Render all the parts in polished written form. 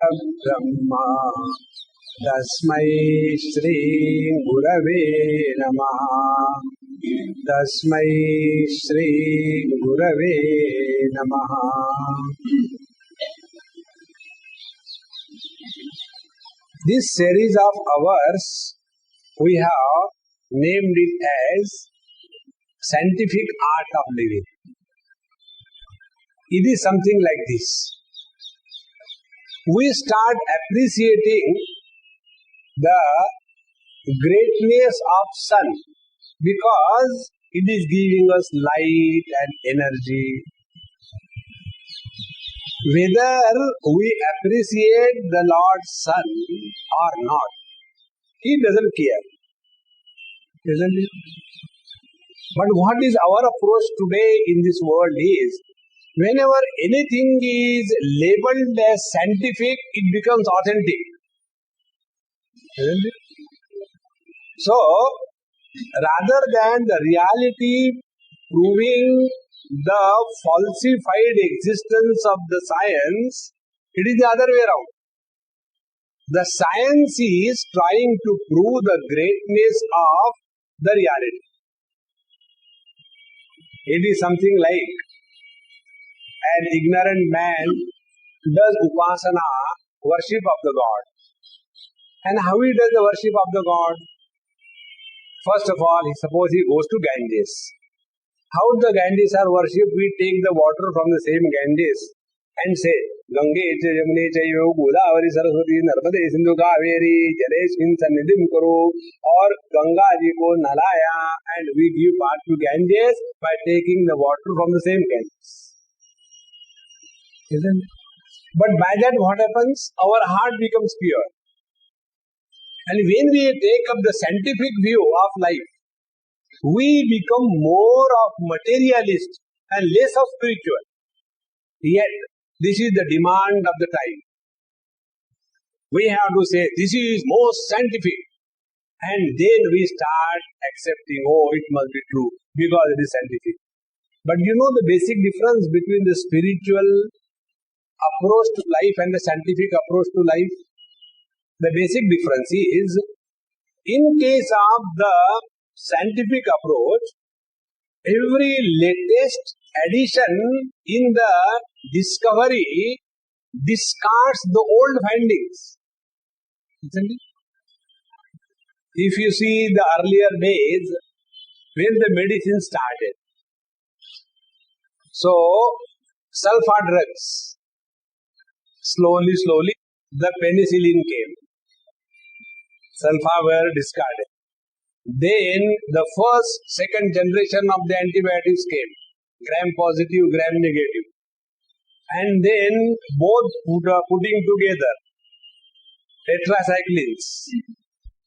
Brahma Tasmai Shri Gurave Namaha. Tasmai Shri Gurave Namaha. This series of hours we have named it as Scientific Art of Living. It is something like this. We start appreciating the greatness of sun because it is giving us light and energy. Whether we appreciate the Lord's sun or not, He doesn't care, isn't it? But what is our approach today in this world is, whenever anything is labeled as scientific, it becomes authentic, isn't it? So, rather than the reality proving the falsified existence of the science, it is the other way around. The science is trying to prove the greatness of the reality. It is something like an ignorant man does upasana, worship of the God. And how he does the worship of the God? First of all, suppose he goes to Ganges. How the Ganges are worshipped? We take the water from the same Ganges and say, Gange cha Yamune chaiva Godavari Saraswati Narmade Sindhu Kaveri Jalesmin Sannidhim Karo, or Ganga ji ko nalaya, and we give part to Ganges by taking the water from the same Ganges. Isn't it? But by that what happens? Our heart becomes pure. And when we take up the scientific view of life, we become more of materialist and less of spiritual. Yet, this is the demand of the time. We have to say, this is most scientific. And then we start accepting, oh, it must be true, because it is scientific. But you know the basic difference between the spiritual approach to life and the scientific approach to life? The basic difference is, in case of the scientific approach, every latest addition in the discovery discards the old findings. Isn't it? If you see the earlier days, when the medicine started, so sulfur drugs, slowly, the penicillin came. Sulfur were discarded. Then the first, second generation of the antibiotics came. Gram positive, gram negative. And then both putting together. Tetracyclines.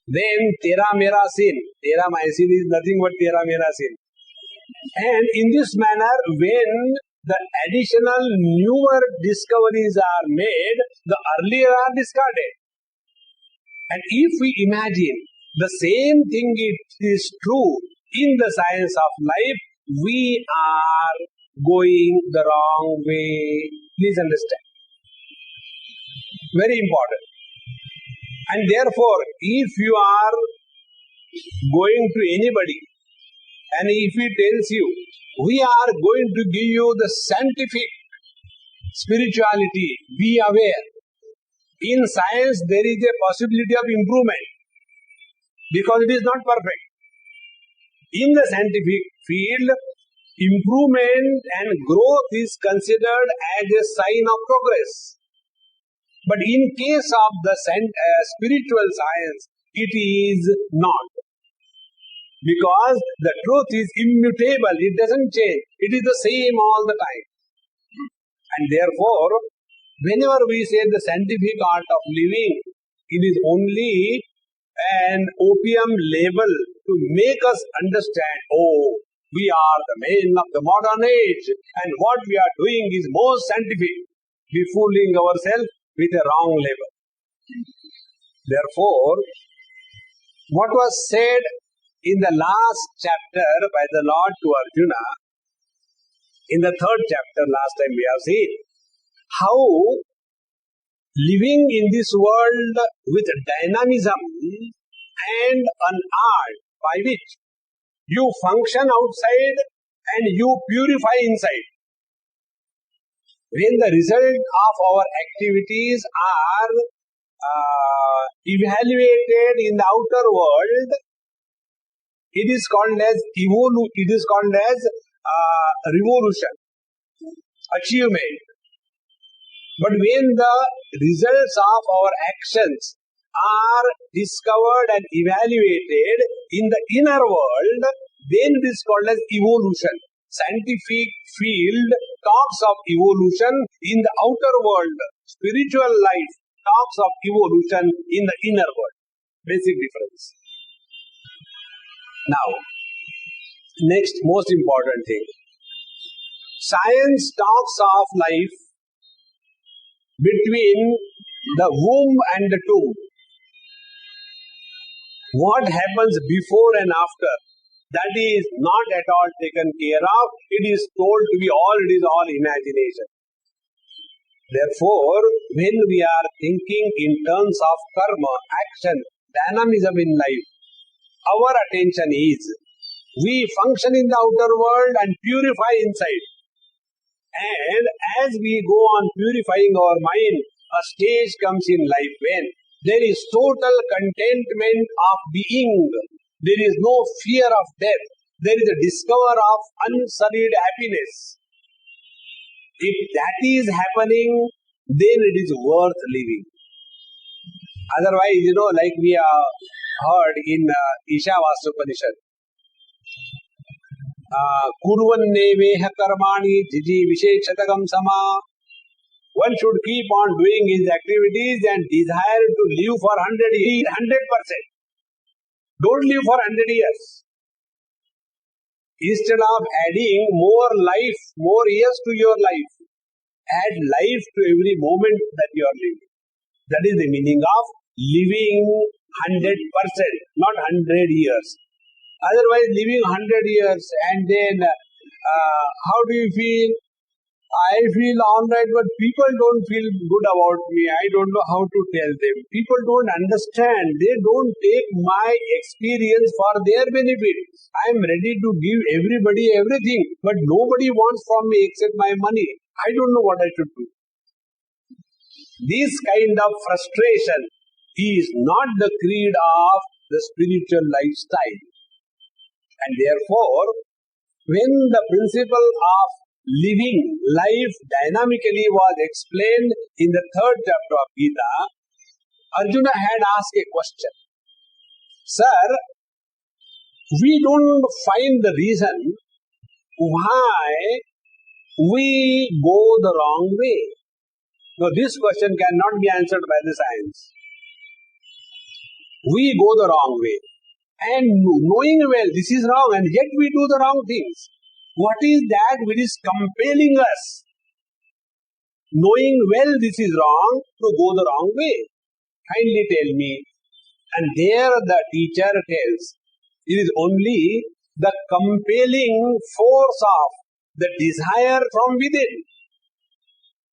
Then teramycin. Teramycin is nothing but teramycin. And in this manner, when the additional newer discoveries are made, the earlier are discarded. And if we imagine the same thing is true in the science of life, we are going the wrong way. Please understand. Very important. And therefore, if you are going to anybody and if he tells you, we are going to give you the scientific spirituality, be aware. In science, there is a possibility of improvement because it is not perfect. In the scientific field, improvement and growth is considered as a sign of progress. But in case of the spiritual science, it is not. Because the truth is immutable, it doesn't change. It is the same all the time. And therefore, whenever we say the scientific art of living, it is only an opium label to make us understand, oh, we are the men of the modern age and what we are doing is most scientific. We fooling ourselves with a wrong label. Therefore, what was said in the last chapter by the Lord to Arjuna, in the third chapter last time we have seen, how living in this world with dynamism and an art by which you function outside and you purify inside. When the result of our activities are evaluated in the outer world, it is called as revolution, achievement. But when the results of our actions are discovered and evaluated in the inner world, then it is called as evolution. Scientific field talks of evolution in the outer world. Spiritual life talks of evolution in the inner world. Basic difference. Now, next most important thing. Science talks of life between the womb and the tomb. What happens before and after, that is not at all taken care of. It is told to be all, it is all imagination. Therefore, when we are thinking in terms of karma, action, dynamism in life, our attention is, we function in the outer world and purify inside. And as we go on purifying our mind, a stage comes in life when there is total contentment of being. There is no fear of death. There is a discover of unsullied happiness. If that is happening, then it is worth living. Otherwise, like we have heard in Ishavasya Kurvanneveha karmani jiji visheshatakam sama. One should keep on doing his activities and desire to live for 100 years, 100%. Don't live for 100 years. Instead of adding more life, more years to your life, add life to every moment that you are living. That is the meaning of living 100%, not 100 years. Otherwise, living 100 years and then how do you feel? I feel alright, but people don't feel good about me. I don't know how to tell them. People don't understand. They don't take my experience for their benefit. I am ready to give everybody everything, but nobody wants from me except my money. I don't know what I should do. This kind of frustration is not the creed of the spiritual lifestyle. And therefore, when the principle of living life dynamically was explained in the 3rd chapter of Gita, Arjuna had asked a question. Sir, we don't find the reason why we go the wrong way. Now, this question cannot be answered by the science. We go the wrong way. And knowing well this is wrong, and yet we do the wrong things. What is that which is compelling us, knowing well this is wrong, to go the wrong way? Kindly tell me. And there the teacher tells, it is only the compelling force of the desire from within.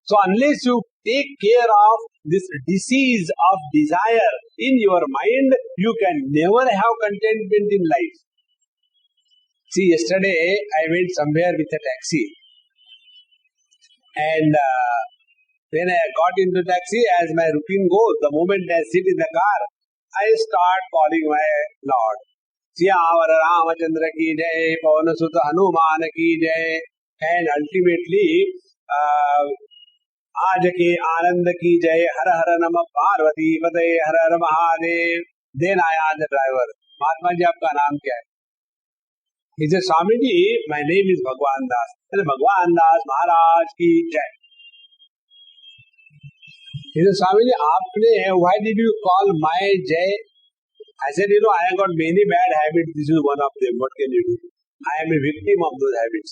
So unless you take care of this disease of desire in your mind, you can never have contentment in life. See, yesterday I went somewhere with a taxi, and when I got into taxi, as my routine goes, the moment I sit in the car, I start calling my Lord. Siyavara Ramachandra ki jai, Pavana Sutta Hanuman ki jai, and ultimately Aaj ke Anand ki jai, Har Har Namah Parvati Pate Har Har Mahadev. Then I asked the driver, Mahatma ji, aapka naam kya hai? He said, Swamiji, my name is Bhagwan Das. I said, Bhagwan Das Maharaj ki jai. He said, Swamiji, why did you call my jai? I said, I have got many bad habits. This is one of them. What can you do? I am a victim of those habits.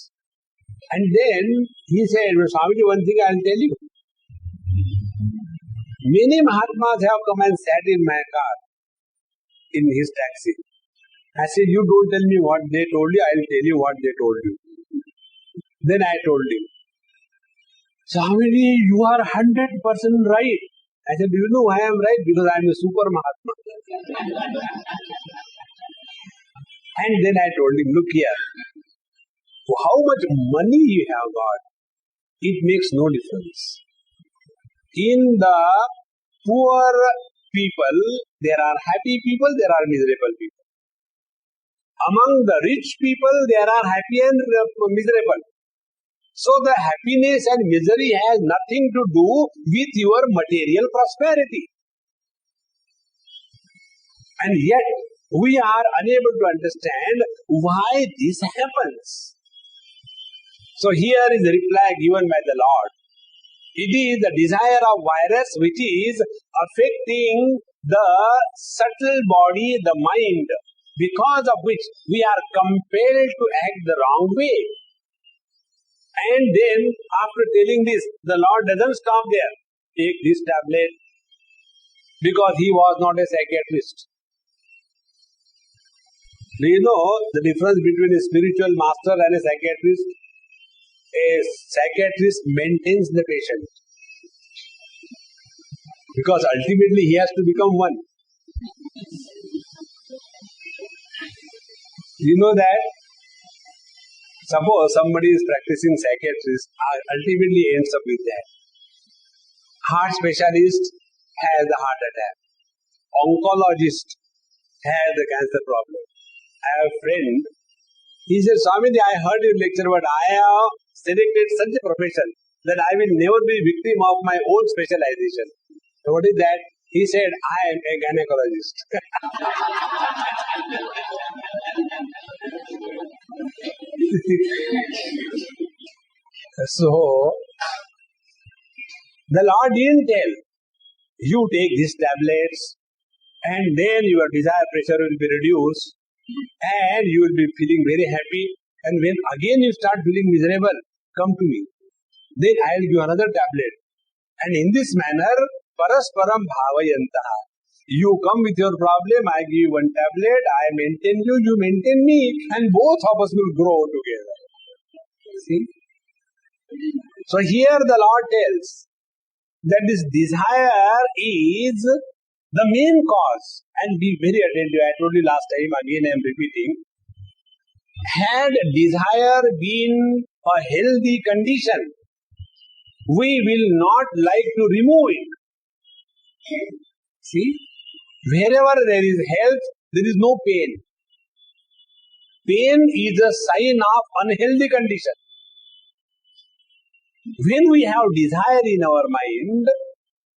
And then he said, Swamiji, one thing I will tell you. Many Mahatmas have come and sat in my car, in his taxi. I said, you don't tell me what they told you, I will tell you what they told you. Then I told him, Swamiji, you are 100% right. I said, do you know why I am right? Because I am a super Mahatma. And then I told him, look here, how much money you have got, it makes no difference. In the poor people, there are happy people, there are miserable people. Among the rich people, there are happy and miserable. So the happiness and misery has nothing to do with your material prosperity. And yet, we are unable to understand why this happens. So here is the reply given by the Lord. It is the desire of virus which is affecting the subtle body, the mind, because of which we are compelled to act the wrong way. And then, after telling this, the Lord doesn't stop there. Take this tablet, because he was not a psychiatrist. Do you know the difference between a spiritual master and a psychiatrist? A psychiatrist maintains the patient, because ultimately he has to become one. You know that? Suppose somebody is practicing psychiatrist, ultimately ends up with that. Heart specialist has a heart attack. Oncologist has a cancer problem. I have a friend, he said, Swamiji, I heard your lecture, but I have selected such a profession that I will never be victim of my own specialization. So what is that? He said, I am a gynecologist. So, the Lord didn't tell, you take these tablets and then your desire pressure will be reduced and you will be feeling very happy, and when again you start feeling miserable, come to me. Then I will give another tablet. And in this manner, parasparam bhavayantaha. You come with your problem, I give you one tablet, I maintain you, you maintain me, and both of us will grow together. See? So here the Lord tells that this desire is the main cause. And be very attentive, I told you last time, again I am repeating. Had desire been a healthy condition, we will not like to remove it. See? Wherever there is health, there is no pain. Pain is a sign of unhealthy condition. When we have desire in our mind,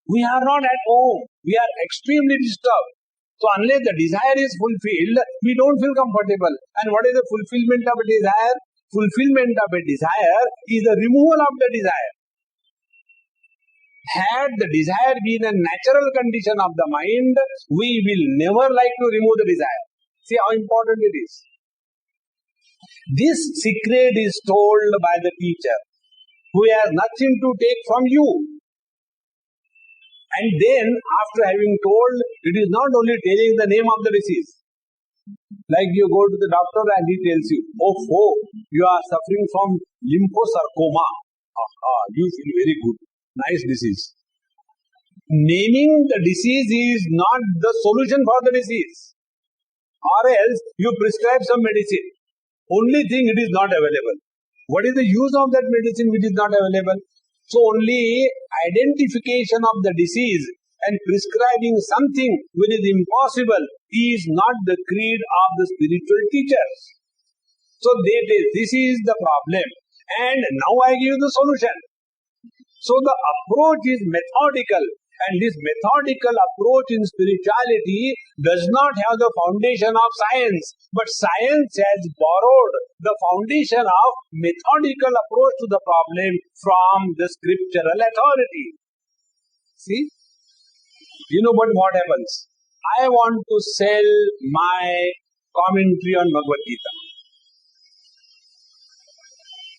we are not at home. We are extremely disturbed. So unless the desire is fulfilled, we don't feel comfortable. And what is the fulfillment of a desire? Fulfillment of a desire is the removal of the desire. Had the desire been a natural condition of the mind, we will never like to remove the desire. See how important it is. This secret is told by the teacher, who has nothing to take from you. And then, after having told, it is not only telling the name of the disease. Like you go to the doctor and he tells you, oh, you are suffering from lymphosarcoma. You feel very good. Nice disease. Naming the disease is not the solution for the disease. Or else, you prescribe some medicine. Only thing, it is not available. What is the use of that medicine which is not available? So only identification of the disease and prescribing something which is impossible is not the creed of the spiritual teachers. So this is the problem. And now I give the solution. So the approach is methodical. And this methodical approach in spirituality does not have the foundation of science, but science has borrowed the foundation of methodical approach to the problem from the scriptural authority. See? You know what happens? I want to sell my commentary on Bhagavad Gita.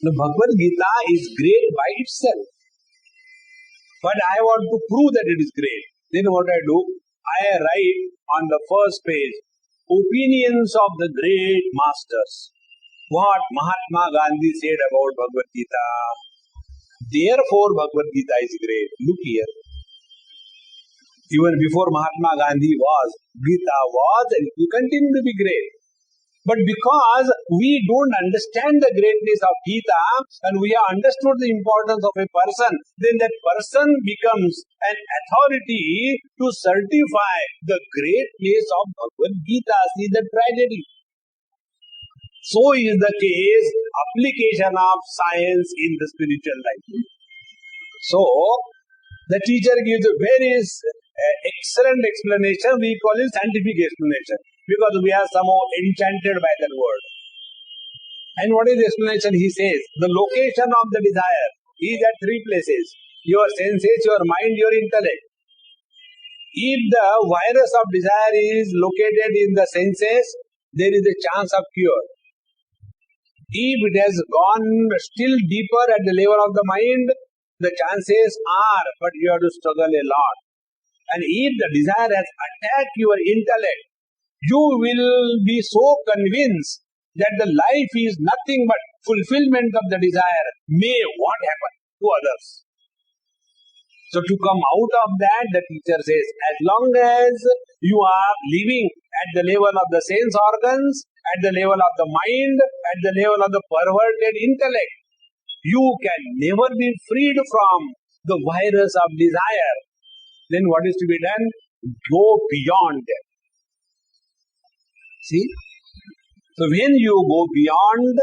The Bhagavad Gita is great by itself. But I want to prove that it is great. Then what I do? I write on the first page, opinions of the great masters. What Mahatma Gandhi said about Bhagavad Gita. Therefore Bhagavad Gita is great. Look here. Even before Mahatma Gandhi was, Gita was, and it will continue to be great. But because we don't understand the greatness of Gita and we have understood the importance of a person, then that person becomes an authority to certify the greatness of Bhagavad Gita. See the tragedy. So is the case, application of science in the spiritual life. So, the teacher gives a very excellent explanation. We call it scientific explanation because we are somehow enchanted by that word. And what is the explanation? He says, the location of the desire is at three places. Your senses, your mind, your intellect. If the virus of desire is located in the senses, there is a chance of cure. If it has gone still deeper at the level of the mind, the chances are, but you have to struggle a lot. And if the desire has attacked your intellect, you will be so convinced that the life is nothing but fulfillment of the desire. May what happen to others. So to come out of that, the teacher says, as long as you are living at the level of the sense organs, at the level of the mind, at the level of the perverted intellect, you can never be freed from the virus of desire. Then what is to be done? Go beyond that. See? So when you go beyond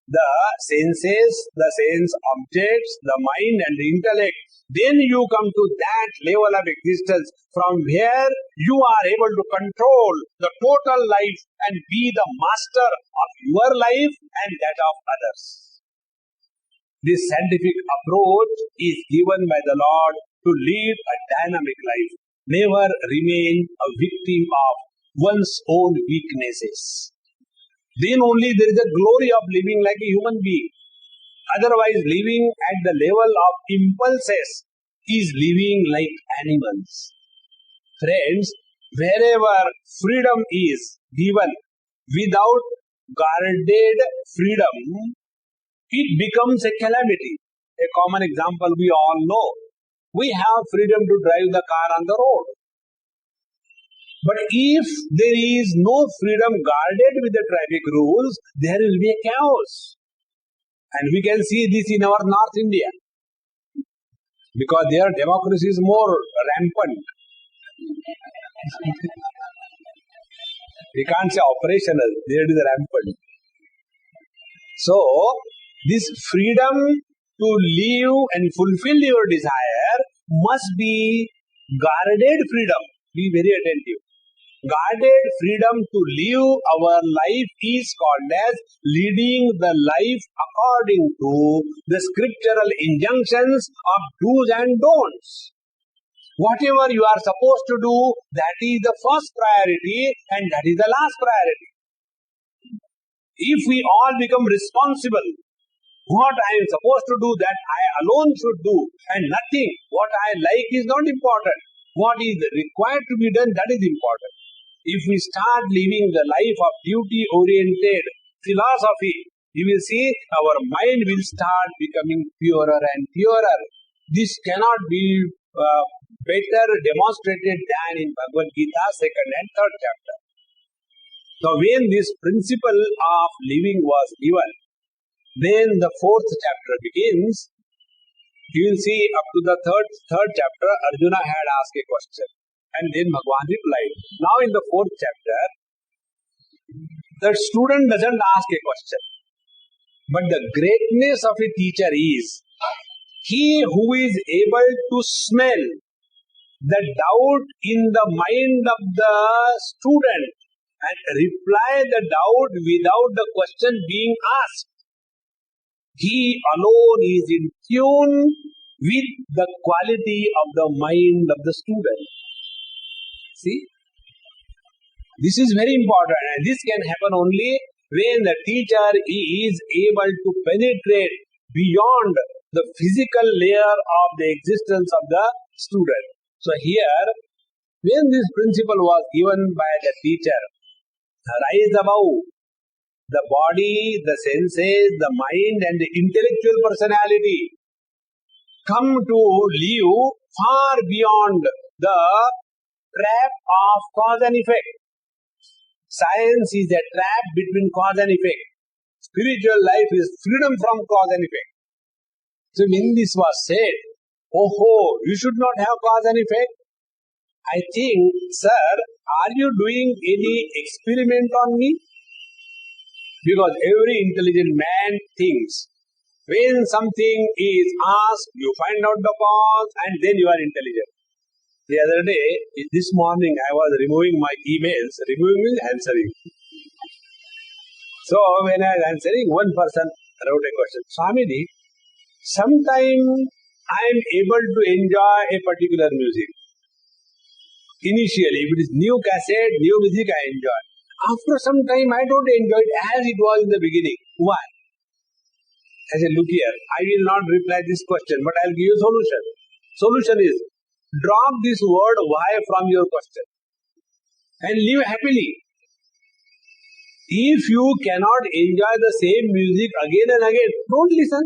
the senses, the sense objects, the mind and the intellect, then you come to that level of existence from where you are able to control the total life and be the master of your life and that of others. This scientific approach is given by the Lord to lead a dynamic life. Never remain a victim of one's own weaknesses. Then only there is a glory of living like a human being. Otherwise, living at the level of impulses is living like animals. Friends, wherever freedom is given without guarded freedom, it becomes a calamity. A common example we all know. We have freedom to drive the car on the road. But if there is no freedom guarded with the traffic rules, there will be a chaos. And we can see this in our North India. Because their democracy is more rampant. We can't say operational, there it is rampant. So, this freedom to live and fulfill your desire must be guarded freedom. Be very attentive. Guarded freedom to live our life is called as leading the life according to the scriptural injunctions of do's and don'ts. Whatever you are supposed to do, that is the first priority and that is the last priority. If we all become responsible, what I am supposed to do, that I alone should do, and nothing, what I like is not important. What is required to be done, that is important. If we start living the life of duty-oriented philosophy, you will see our mind will start becoming purer and purer. This cannot be better demonstrated than in Bhagavad Gita, 2nd and 3rd chapter. So when this principle of living was given, then the 4th chapter begins. You will see up to the third chapter, Arjuna had asked a question. And then Bhagavan replied. Now in the 4th chapter, the student doesn't ask a question. But the greatness of a teacher is he who is able to smell the doubt in the mind of the student and reply the doubt without the question being asked. He alone is in tune with the quality of the mind of the student. See? This is very important, and this can happen only when the teacher is able to penetrate beyond the physical layer of the existence of the student. So here, when this principle was given by the teacher, rise above the body, the senses, the mind and the intellectual personality, come to live far beyond the trap of cause and effect. Science is a trap between cause and effect. Spiritual life is freedom from cause and effect. So when this was said, oh, you should not have cause and effect. I think, sir, are you doing any experiment on me? Because every intelligent man thinks when something is asked, you find out the cause and then you are intelligent. The other day, this morning, I was removing my emails. Removing means answering. So when I was answering, one person wrote a question. Swamiji, sometimes I am able to enjoy a particular music. Initially, if it is new cassette, new music, I enjoy. After some time, I don't enjoy it as it was in the beginning. Why? I said, look here, I will not reply this question, but I will give you a solution. Solution is, drop this word why from your question and live happily. If you cannot enjoy the same music again and again, don't listen.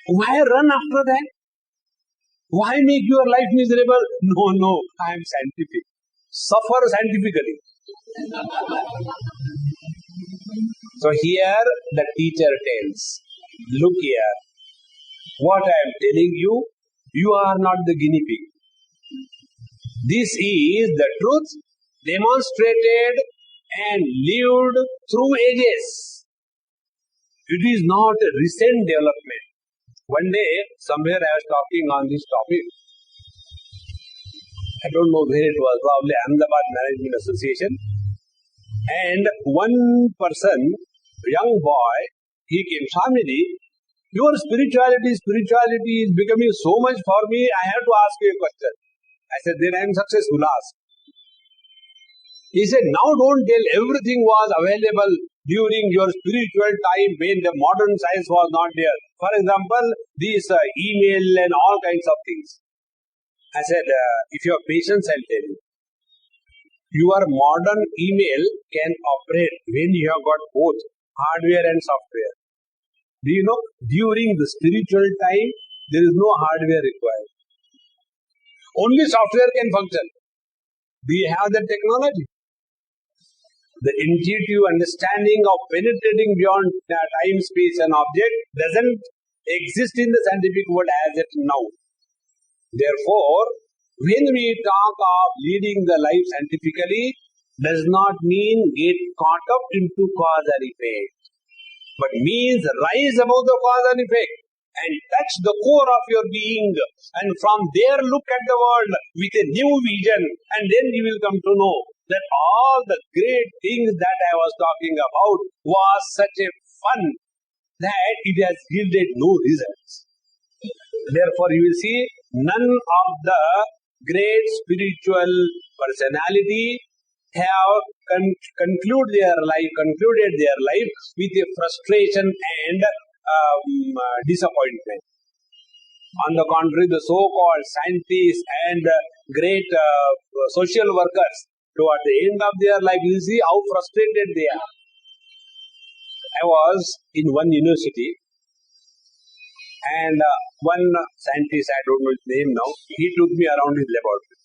Why run after that? Why make your life miserable? No, I am scientific. Suffer scientifically. So here the teacher tells, look here, what I am telling you, you are not the guinea pig. This is the truth demonstrated and lived through ages. It is not a recent development. One day, somewhere I was talking on this topic. I don't know where it was, probably Ahmedabad Management Association. And one person, young boy, he came, Swamiji, your spirituality is becoming so much for me, I have to ask you a question. I said, then I am successful, ask. He said, now don't tell everything was available during your spiritual time when the modern science was not there. For example, this email and all kinds of things. I said, if you have patience, I'll tell you. Your modern email can operate when you have got both hardware and software. Do you know, during the spiritual time, there is no hardware required. Only software can function. Do you have that technology? The intuitive understanding of penetrating beyond time, space and object doesn't exist in the scientific world as it now. Therefore, when we talk of leading the life scientifically, does not mean get caught up into cause and effect, but means rise above the cause and effect and touch the core of your being, and from there look at the world with a new vision, and then you will come to know that all the great things that I was talking about was such a fun that it has yielded no results. Therefore, you will see none of the great spiritual personality have concluded their life with a frustration and disappointment. On the contrary, the so-called scientists and great social workers, toward the end of their life, you see how frustrated they are. I was in one university, and one scientist, I don't know his name now, he took me around his laboratory.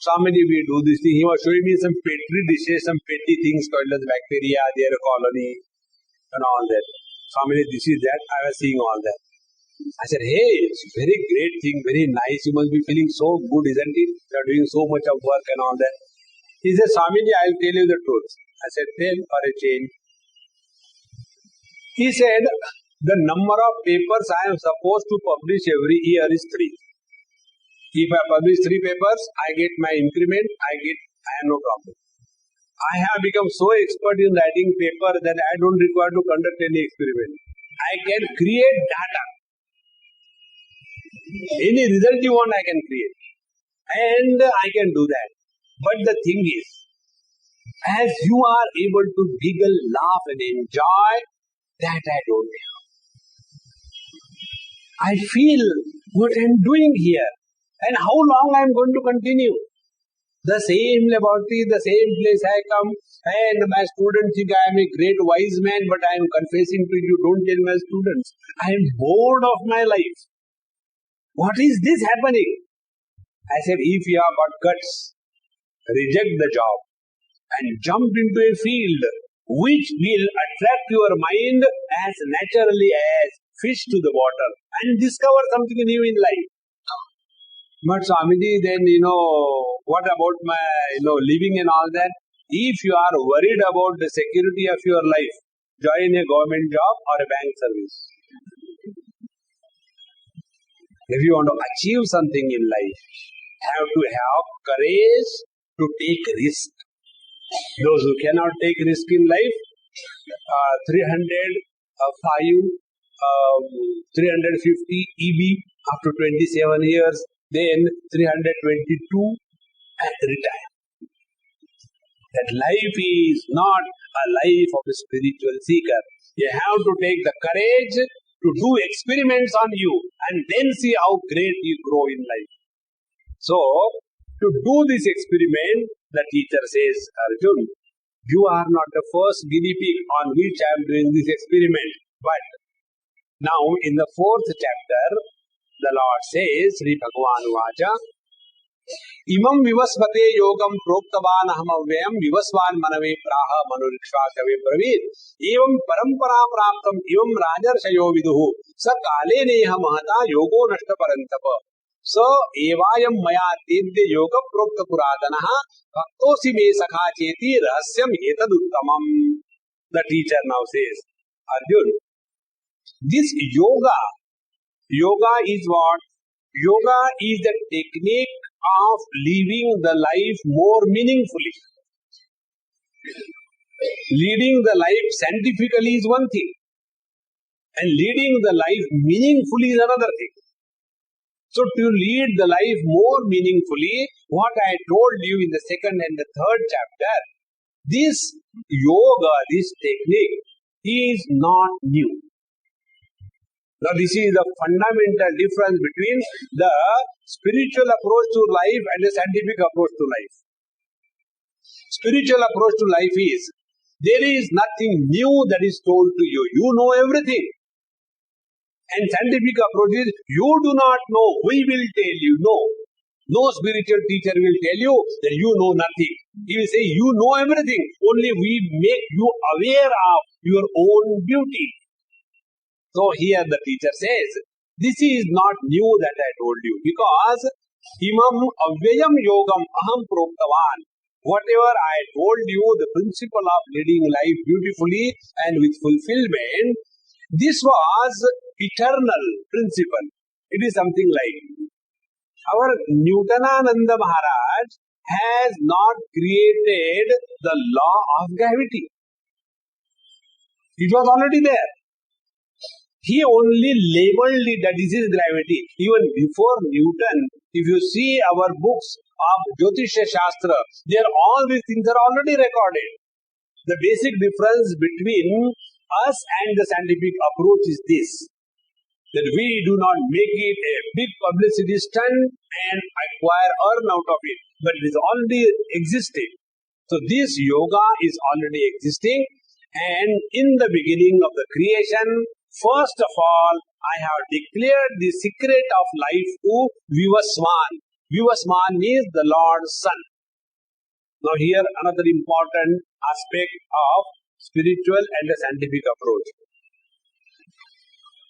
Swamiji, we do this thing. He was showing me some petri dishes, some petty things called as bacteria, their colony, and all that. Swamiji, this is that. I was seeing all that. I said, hey, it's a very great thing, very nice. You must be feeling so good, isn't it? You are doing so much of work and all that. He said, Swamiji, I'll tell you the truth. I said, tell for a change. He said, the number of papers I am supposed to publish every year is 3. If I publish 3 papers, I get my increment, I have no problem. I have become so expert in writing paper that I don't require to conduct any experiment. I can create data. Any result you want, I can create. And I can do that. But the thing is, as you are able to giggle, laugh and enjoy, that I don't have. I feel what I am doing here and how long I am going to continue. The same laboratory, the same place I come, and my students think I am a great wise man, but I am confessing to you, don't tell my students. I am bored of my life. What is this happening? I said, if you have got guts, reject the job and jump into a field which will attract your mind as naturally as fish to the water and discover something new in life. But Swamiji, then, what about my, living and all that? If you are worried about the security of your life, join a government job or a bank service. If you want to achieve something in life, have to have courage to take risk. Those who cannot take risk in life, 350 EB after 27 years, then 322 and retire. That life is not a life of a spiritual seeker. You have to take the courage to do experiments on you and then see how great you grow in life. So, to do this experiment, the teacher says, Arjun, you are not the first guinea pig on which I am doing this experiment. But now in the 4th chapter, the Lord says, Sri Bhagavan Vacha, Imam vivasvate yogam proktavan aham avyayam vivasvan manave praha manurikshva kave pravir evam parampara praptam evam rajarshayo viduhu sa kale neha mahata yogo nashta parantapa sa evayam maya tedya yoga prokta puradanaha bhaktosi me sakha cheti rahasyam etaduttamam. The teacher now says, Arjun, this yoga is what? Yoga is the technique of living the life more meaningfully. Leading the life scientifically is one thing, and leading the life meaningfully is another thing. So to lead the life more meaningfully, what I told you in the 2nd and the 3rd chapter, this yoga, this technique is not new. Now this is the fundamental difference between the spiritual approach to life and the scientific approach to life. Spiritual approach to life is, there is nothing new that is told to you. You know everything. And scientific approach is, you do not know, we will tell you. No spiritual teacher will tell you that you know nothing. He will say, you know everything. Only we make you aware of your own beauty. So here the teacher says, this is not new that I told you, because imam avyayam yogam aham proktavan. Whatever I told you, the principle of leading life beautifully and with fulfillment, this was eternal principle. It is something like, our Newtonananda Maharaj has not created the law of gravity. It was already there. He only labeled it that this is gravity. Even before Newton, if you see our books of Jyotisha Shastra, there all these things are already recorded. The basic difference between us and the scientific approach is this, that we do not make it a big publicity stunt and acquire earn out of it, but it is already existing. So this yoga is already existing, and in the beginning of the creation, first of all, I have declared the secret of life to Vivasvan. Vivasvan means the Lord's Son. Now here another important aspect of spiritual and the scientific approach.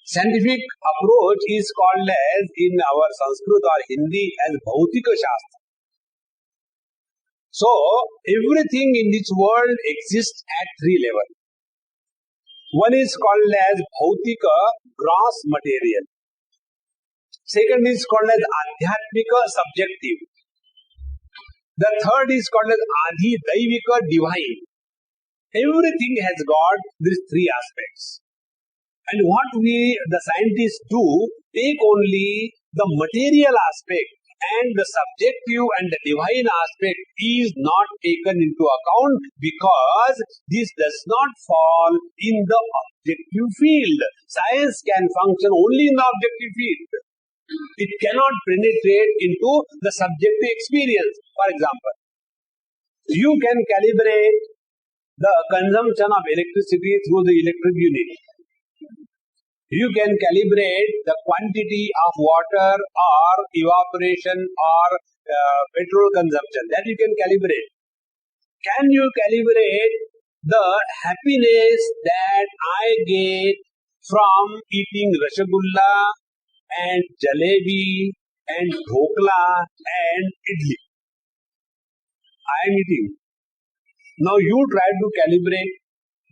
Scientific approach is called as, in our Sanskrit or Hindi, as Bhautika Shastra. So everything in this world exists at 3 levels. One is called as Bhautika, gross material. Second is called as Adhyatmika, subjective. The third is called as Adhi Daivika, divine. Everything has got these 3 aspects. And what we, the scientists, do, take only the material aspect, and the subjective and the divine aspect is not taken into account, because this does not fall in the objective field. Science can function only in the objective field. It cannot penetrate into the subjective experience. For example, you can calibrate the consumption of electricity through the electric unit. You can calibrate the quantity of water or evaporation or petrol consumption. That you can calibrate. Can you calibrate the happiness that I get from eating rasgulla and jalebi and dhokla and idli? I am eating. Now you try to calibrate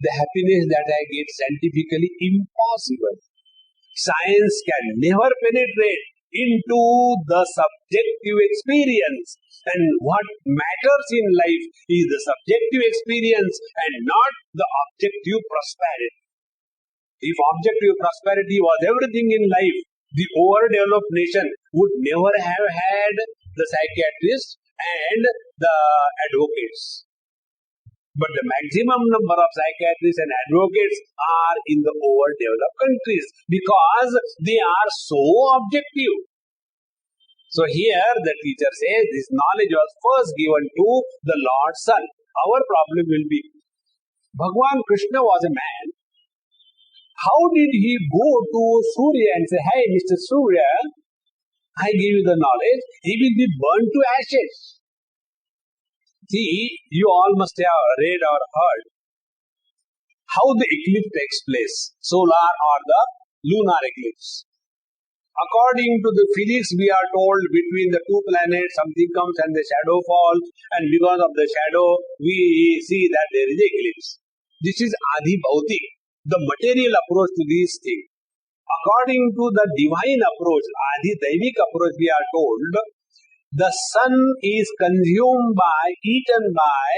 the happiness that I get scientifically. Impossible. Science can never penetrate into the subjective experience. And what matters in life is the subjective experience and not the objective prosperity. If objective prosperity was everything in life, the overdeveloped nation would never have had the psychiatrists and the advocates. But the maximum number of psychiatrists and advocates are in the overdeveloped countries because they are so objective. So here the teacher says this knowledge was first given to the Lord's Son. Our problem will be, Bhagwan Krishna was a man. How did he go to Surya and say, hey Mr. Surya, I give you the knowledge, he will be burned to ashes. See, you all must have read or heard how the eclipse takes place, solar or the lunar eclipse. According to the physics, we are told between the two planets, something comes and the shadow falls, and because of the shadow, we see that there is eclipse. This is Adi Bhautik, the material approach to these things. According to the divine approach, Adi Daivik approach, we are told, the sun is consumed by, eaten by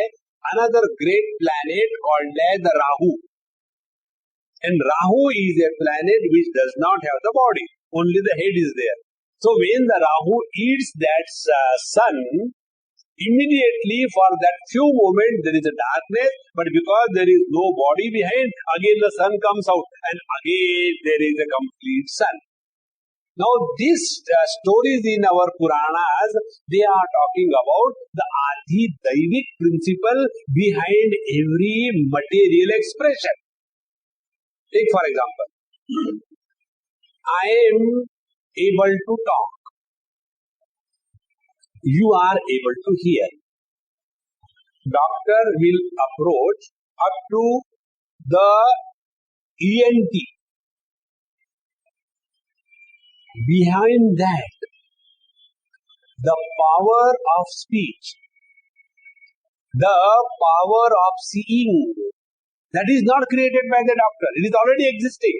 another great planet called as the Rahu. And Rahu is a planet which does not have the body, only the head is there. So when the Rahu eats that sun, immediately for that few moments there is a darkness, but because there is no body behind, again the sun comes out and again there is a complete sun. Now these stories in our Puranas, they are talking about the Adi Daivik principle behind every material expression. Take for example, I am able to talk. You are able to hear. Doctor will approach up to the ENT. Behind that, the power of speech, the power of seeing, that is not created by the doctor. It is already existing.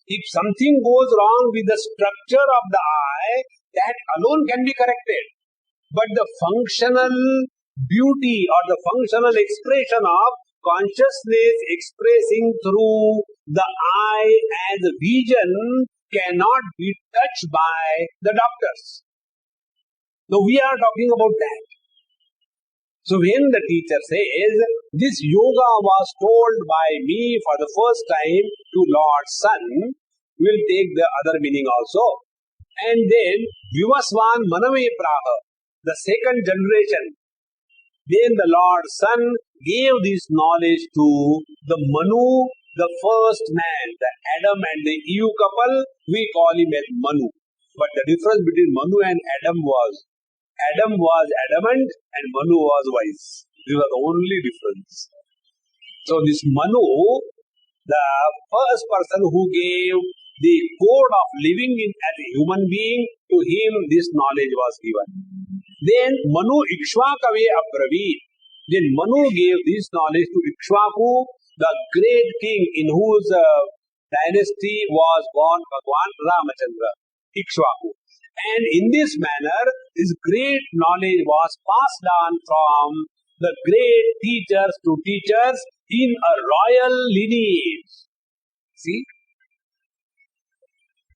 If something goes wrong with the structure of the eye, that alone can be corrected. But the functional beauty or the functional expression of consciousness expressing through the eye as vision cannot be touched by the doctors. So we are talking about that. So when the teacher says, this yoga was told by me for the first time to Lord's Son, will take the other meaning also. And then Vivasvan Manave Praha, the second generation, then the Lord's Son gave this knowledge to the Manu, the first man, the Adam and the Eve couple, we call him as Manu. But the difference between Manu and Adam was adamant and Manu was wise. This was the only difference. So this Manu, the first person who gave the code of living as a human being, to him this knowledge was given. Then Manu Ikshvakave Abravit. Then Manu gave this knowledge to Ikshvaku, the great king in whose dynasty was born Bhagwan Ramachandra, Ikshvaku. And in this manner, this great knowledge was passed on from the great teachers to teachers in a royal lineage. See?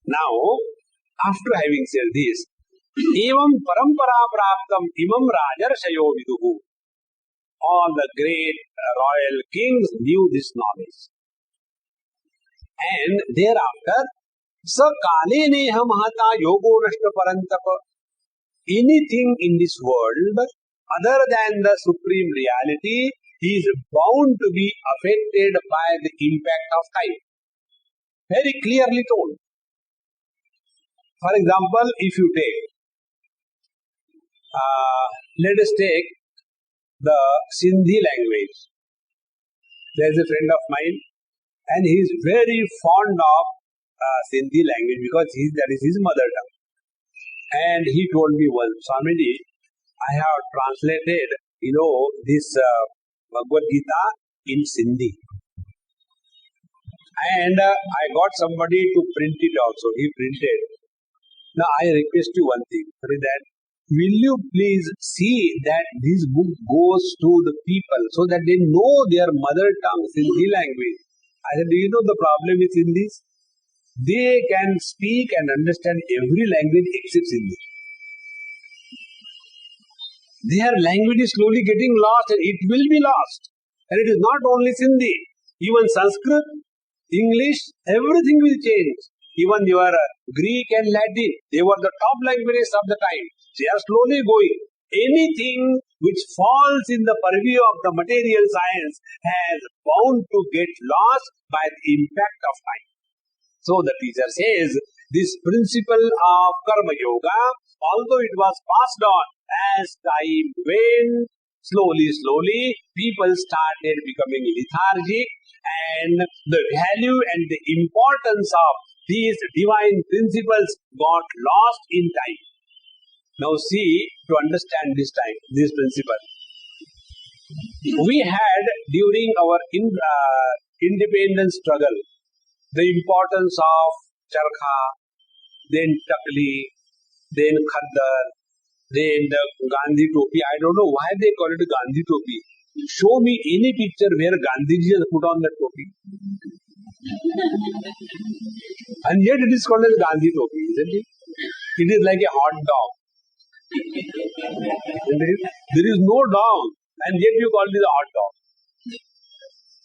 Now, after having said this, evam parampara praptam imam rajarshayo viduhu. All the great royal kings knew this knowledge. And thereafter, sa kale neha mahata yogo nashta parantapa. Anything in this world other than the supreme reality is bound to be affected by the impact of time. Very clearly told. For example, if you take Let us take the Sindhi language. There is a friend of mine, and he is very fond of Sindhi language because that is his mother tongue. And he told me once, Swamiji, I have translated, this Bhagavad Gita in Sindhi. And I got somebody to print it also. He printed. Now I request you one thing. That will you please see that this book goes to the people so that they know their mother tongue, Sindhi language. I said, do you know the problem with Hindis? They can speak and understand every language except Hindi. Their language is slowly getting lost and it will be lost. And it is not only Sindhi, even Sanskrit, English, everything will change. Even your Greek and Latin, they were the top languages of the time. They are slowly going. Anything which falls in the purview of the material science has bound to get lost by the impact of time. So the teacher says, this principle of Karma Yoga, although it was passed on as time went, slowly, people started becoming lethargic, and the value and the importance of these divine principles got lost in time. Now see, to understand this principle, we had during our independence struggle, the importance of charkha, then takli, then khaddar, then the Gandhi topi. I don't know why they call it Gandhi topi. Show me any picture where Gandhiji has put on that topi. And yet it is called as Gandhi topi, isn't it? It is like a hot dog. There is no dog, and yet you call it a hot dog.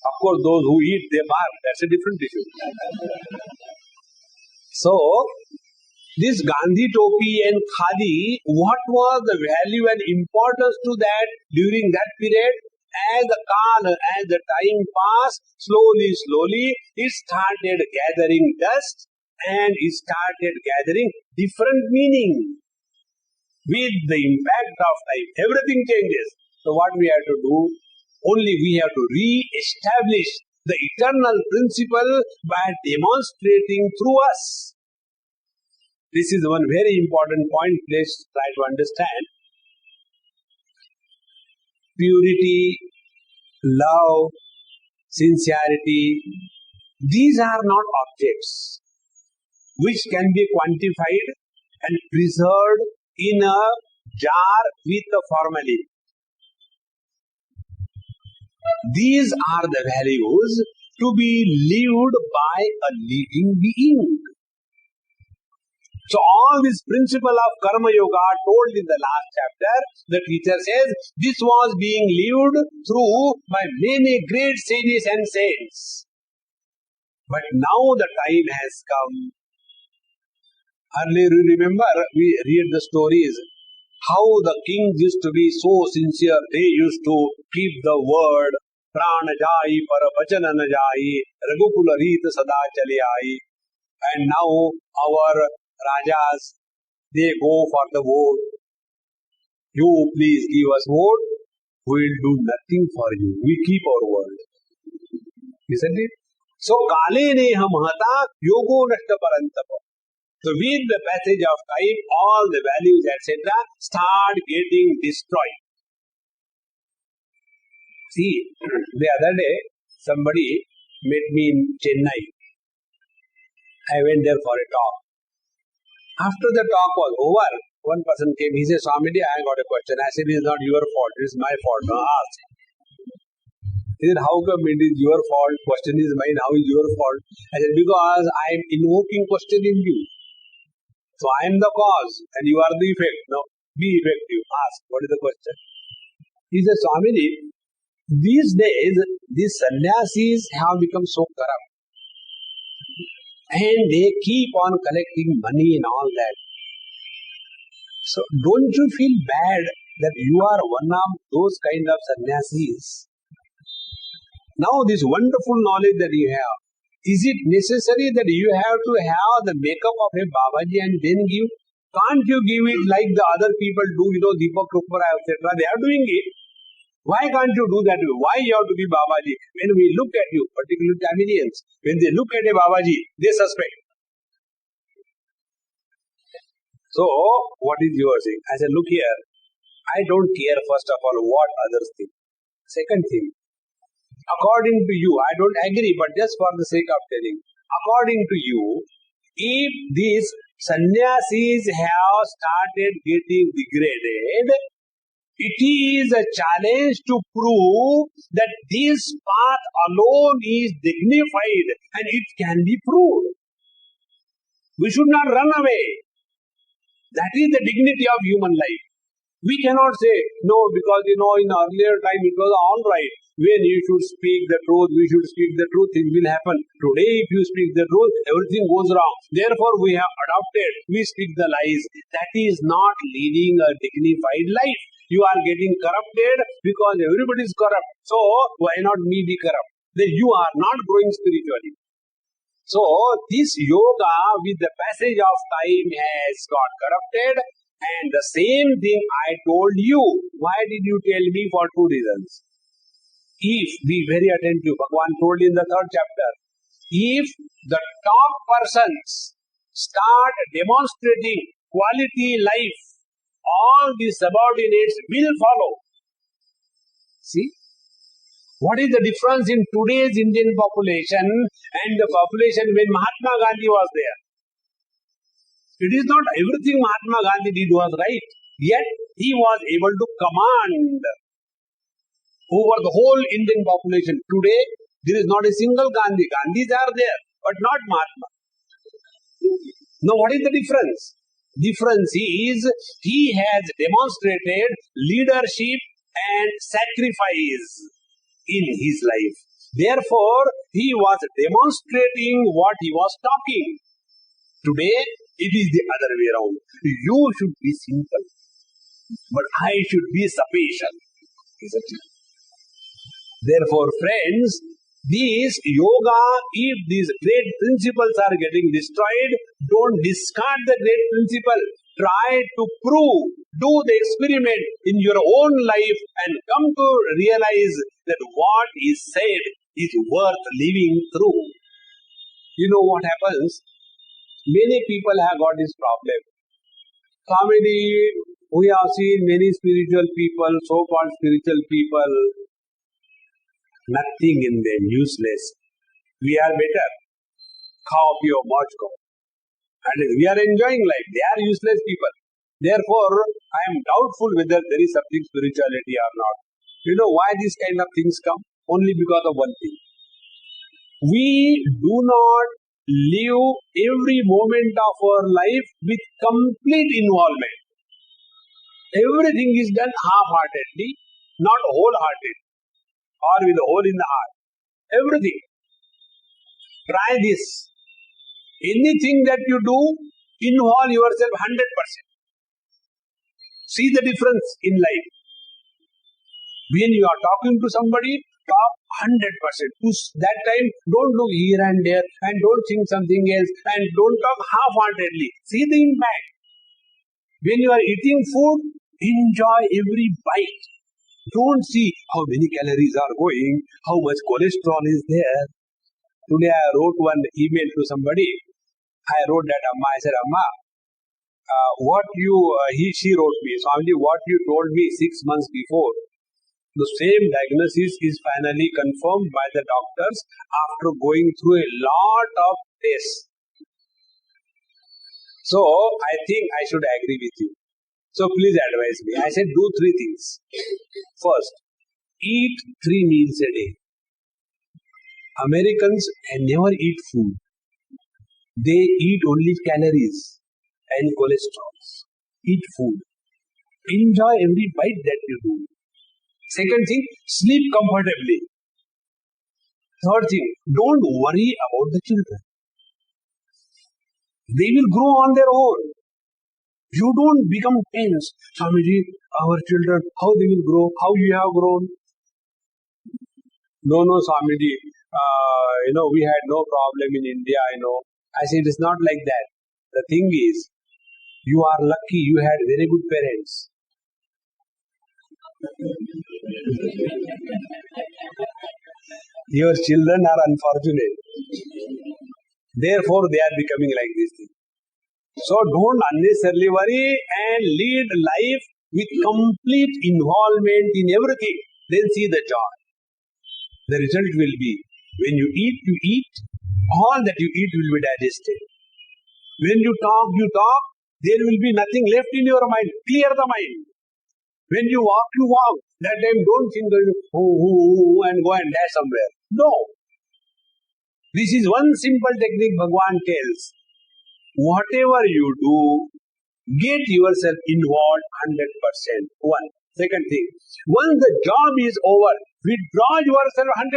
Of course, those who eat, they bark. That's a different issue. So, this Gandhi topi and khadi, what was the value and importance to that during that period? As the time passed, slowly, it started gathering dust and it started gathering different meaning. With the impact of time, everything changes. So what we have to do? Only we have to re-establish the eternal principle by demonstrating through us. This is one very important point. Please try to understand. Purity, love, sincerity, these are not objects which can be quantified and preserved in a jar with a formalin. These are the values to be lived by a living being. So all this principle of Karma Yoga told in the last chapter, the teacher says, this was being lived through by many great sages and saints. But now the time has come. Earlier, you remember, we read the stories, how the kings used to be so sincere. They used to keep the word, prana jai par vachana na jai, raghukula reet sada chale aayi. And now our Rajas, they go for the vote. You please give us vote. We will do nothing for you. We keep our word. Isn't it? So, kale neha mahata yogo nashta parantapa. So, with the passage of time, all the values, etc., start getting destroyed. See, the other day, somebody met me in Chennai. I went there for a talk. After the talk was over, one person came. He said, Swamiji, I got a question. I said, it is not your fault. It is my fault. Now ask. He said, how come it is your fault? Question is mine. How is your fault? I said, because I am invoking question in you. So I am the cause and you are the effect. Now be effective. Ask. What is the question? He said, Swamiji, these days, these sannyasis have become so corrupt. And they keep on collecting money and all that. So don't you feel bad that you are one of those kind of sannyasis? Now this wonderful knowledge that you have, is it necessary that you have to have the makeup of a Babaji and then give? Can't you give it like the other people do, Ch.04, etc. They are doing it. Why can't you do that? Why you have to be Babaji? When we look at you, particularly Tamilians, when they look at a Babaji, they suspect. So, what is yours saying? I said, look here, I don't care first of all what others think. Second thing, according to you, I don't agree, but just for the sake of telling, according to you, if these sannyasis have started getting degraded, it is a challenge to prove that this path alone is dignified and it can be proved. We should not run away. That is the dignity of human life. We cannot say, no, because in earlier time it was all right. When you should speak the truth, we should speak the truth, things will happen. Today, if you speak the truth, everything goes wrong. Therefore, we have adopted, we speak the lies. That is not leading a dignified life. You are getting corrupted because everybody is corrupt. So, why not me be corrupt? Then you are not growing spiritually. So, this yoga with the passage of time has got corrupted. And the same thing I told you. Why did you tell me? For two reasons. If, be very attentive, Bhagavan told in the 3rd chapter, if the top persons start demonstrating quality life, all the subordinates will follow. See? What is the difference in today's Indian population and the population when Mahatma Gandhi was there? It is not everything Mahatma Gandhi did was right. Yet, he was able to command over the whole Indian population. Today, there is not a single Gandhi. Gandhis are there, but not Mahatma. Now, what is the difference? Difference is, he has demonstrated leadership and sacrifice in his life. Therefore, he was demonstrating what he was talking. Today, it is the other way around. You should be simple, but I should be sufficient. Isn't it? Therefore, friends, these yoga, if these great principles are getting destroyed, don't discard the great principle. Try to prove, do the experiment in your own life and come to realize that what is said is worth living through. You know what happens? Many people have got this problem. Swamiji, we have seen many spiritual people, so-called spiritual people, nothing in them, useless. We are better. Khao pio mauj ko. And we are enjoying life. They are useless people. Therefore, I am doubtful whether there is something spirituality or not. You know why these kind of things come? Only because of one thing. We do not live every moment of our life with complete involvement. Everything is done half-heartedly, not wholehearted, or with a hole in the heart. Everything. Try this. Anything that you do, involve yourself 100%. See the difference in life. When you are talking to somebody, talk 100%. That time, don't look here and there and don't think something else and don't talk half-heartedly. See the impact. When you are eating food, enjoy every bite. Don't see how many calories are going, how much cholesterol is there. Today I wrote one email to somebody. I wrote that Amma. I said, Amma, she wrote me, Swamiji, what you told me 6 months before, the same diagnosis is finally confirmed by the doctors after going through a lot of tests. So, I think I should agree with you. So, please advise me. I said, do 3 things. First, eat 3 meals a day. Americans never eat food. They eat only calories and cholesterol. Eat food. Enjoy every bite that you do. Second thing, sleep comfortably. Third thing, don't worry about the children. They will grow on their own. You don't become tense. Swamiji, our children, how they will grow, how you have grown. No, Swamiji, we had no problem in India, I said, it's not like that. The thing is, You are lucky you had very good parents. Your children are unfortunate. Therefore, they are becoming like this thing. So don't unnecessarily worry and lead life with complete involvement in everything. Then see the joy. The result will be, when you eat, all that you eat will be digested. When you talk, there will be nothing left in your mind. Clear the mind. When you walk. That time don't think and go and dash somewhere. No. This is one simple technique Bhagavan tells. Whatever you do, get yourself involved 100%. One. Second thing, once the job is over, withdraw yourself 100%.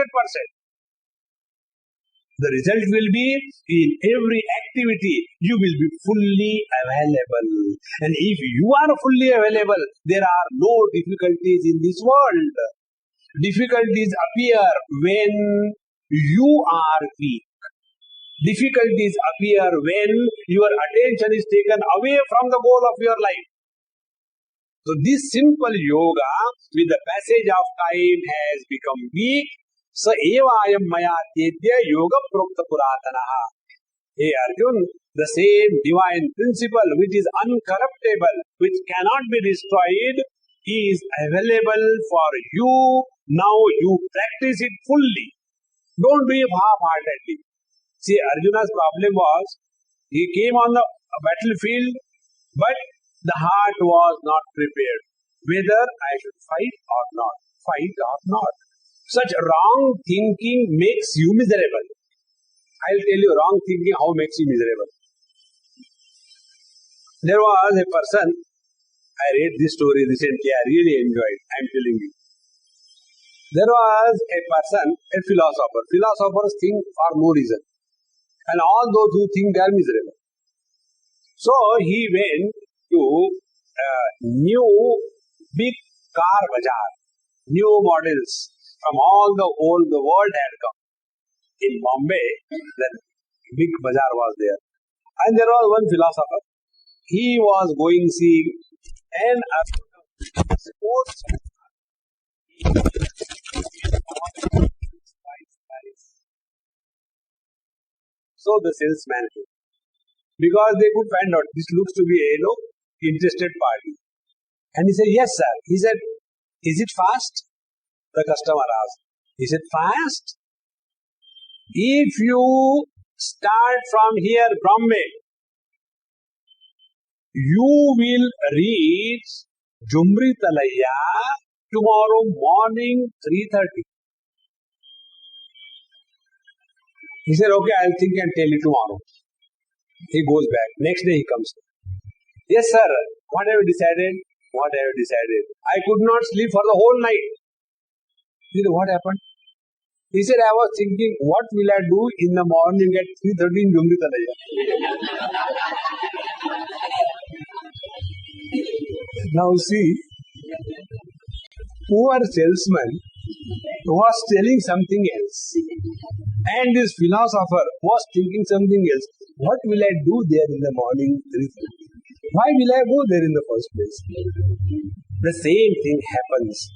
The result will be, in every activity, you will be fully available. And if you are fully available, there are no difficulties in this world. Difficulties appear when you are weak. Difficulties appear when your attention is taken away from the goal of your life. So this simple yoga, with the passage of time, has become weak. Ch.04 maya tedya yoga prokta puratanaha. Hey Arjun, the same divine principle which is uncorruptible, which cannot be destroyed, is available for you. Now you practice it fully. Don't do it half-heartedly. See, Arjuna's problem was, he came on the battlefield, but the heart was not prepared. Whether I should fight or not. Such wrong thinking makes you miserable. I'll tell you wrong thinking how makes you miserable. There was a person, I read this story recently, I really enjoyed, I'm telling you. There was a person, a philosopher. Philosophers think for no reason. And all those who think they are miserable. So he went to a new big car bazaar. New models from all the world had come. In Bombay, the big bazaar was there. And there was one philosopher. He was going seeing an sports. So the salesman came. Because they could find out, this looks to be a interested party. And he said, yes sir. He said, is it fast? The customer asked. He said, fast? If you start from here, Bombay, you will reach Jumri Talaya tomorrow morning 3:30. He said, okay, I'll think and tell you tomorrow. He goes back. Next day he comes. Yes sir, what have you decided? What have you decided? I could not sleep for the whole night. He said, what happened? He said, I was thinking, what will I do in the morning at 3:30 in Jumri Talaya? Now see, poor salesman was telling something else. And this philosopher was thinking something else. What will I do there in the morning 3:30? Why will I go there in the first place? The same thing happens.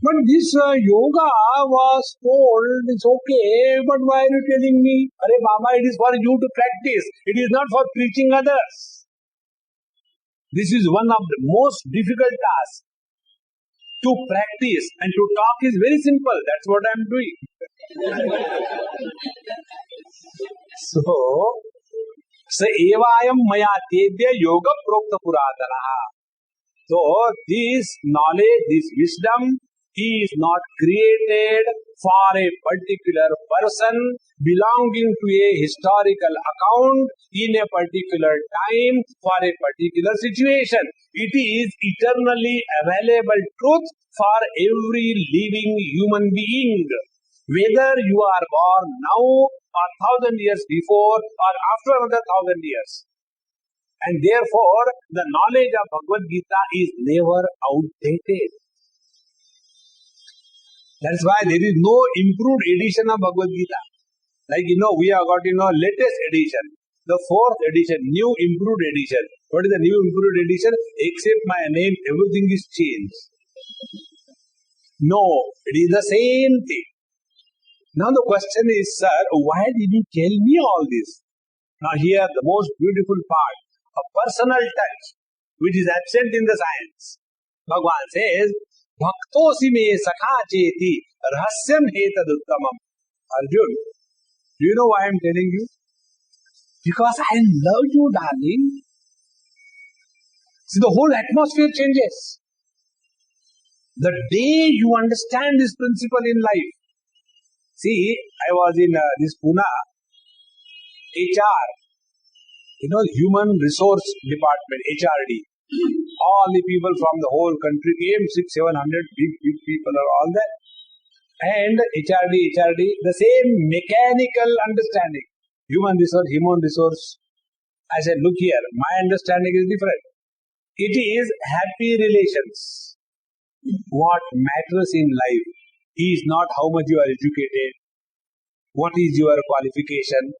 But this yoga was told, it's okay, but why are you telling me? Arey Baba, it is for you to practice. It is not for preaching others. This is one of the most difficult tasks. To practice and to talk is very simple. That's what I am doing. So, evayam maya tedya yoga prokta puratanaha. So, this knowledge, this wisdom is not created for a particular person belonging to a historical account in a particular time for a particular situation. It is eternally available truth for every living human being. Whether you are born now or 1,000 years before or after another 1,000 years. And therefore, the knowledge of Bhagavad Gita is never outdated. That's why there is no improved edition of Bhagavad Gita. Like, we have got, latest edition, the 4th edition, new improved edition. What is the new improved edition? Except my name, everything is changed. No, it is the same thing. Now the question is, sir, why did you tell me all this? Now here the most beautiful part, a personal touch, which is absent in the science. Bhagavan says, Bhaktosi me sakha cheti rahasyam hetaduttamam. Arjun, do you know why I am telling you? Because I love you, darling. See, the whole atmosphere changes. The day you understand this principle in life. See, I was in this Pune, HR, Human Resource Department, HRD. All the people from the whole country came, 600-700 big people are all there. And HRD, the same mechanical understanding. Human resource. I said, look here, my understanding is different. It is happy relations. What matters in life is not how much you are educated, what is your qualification,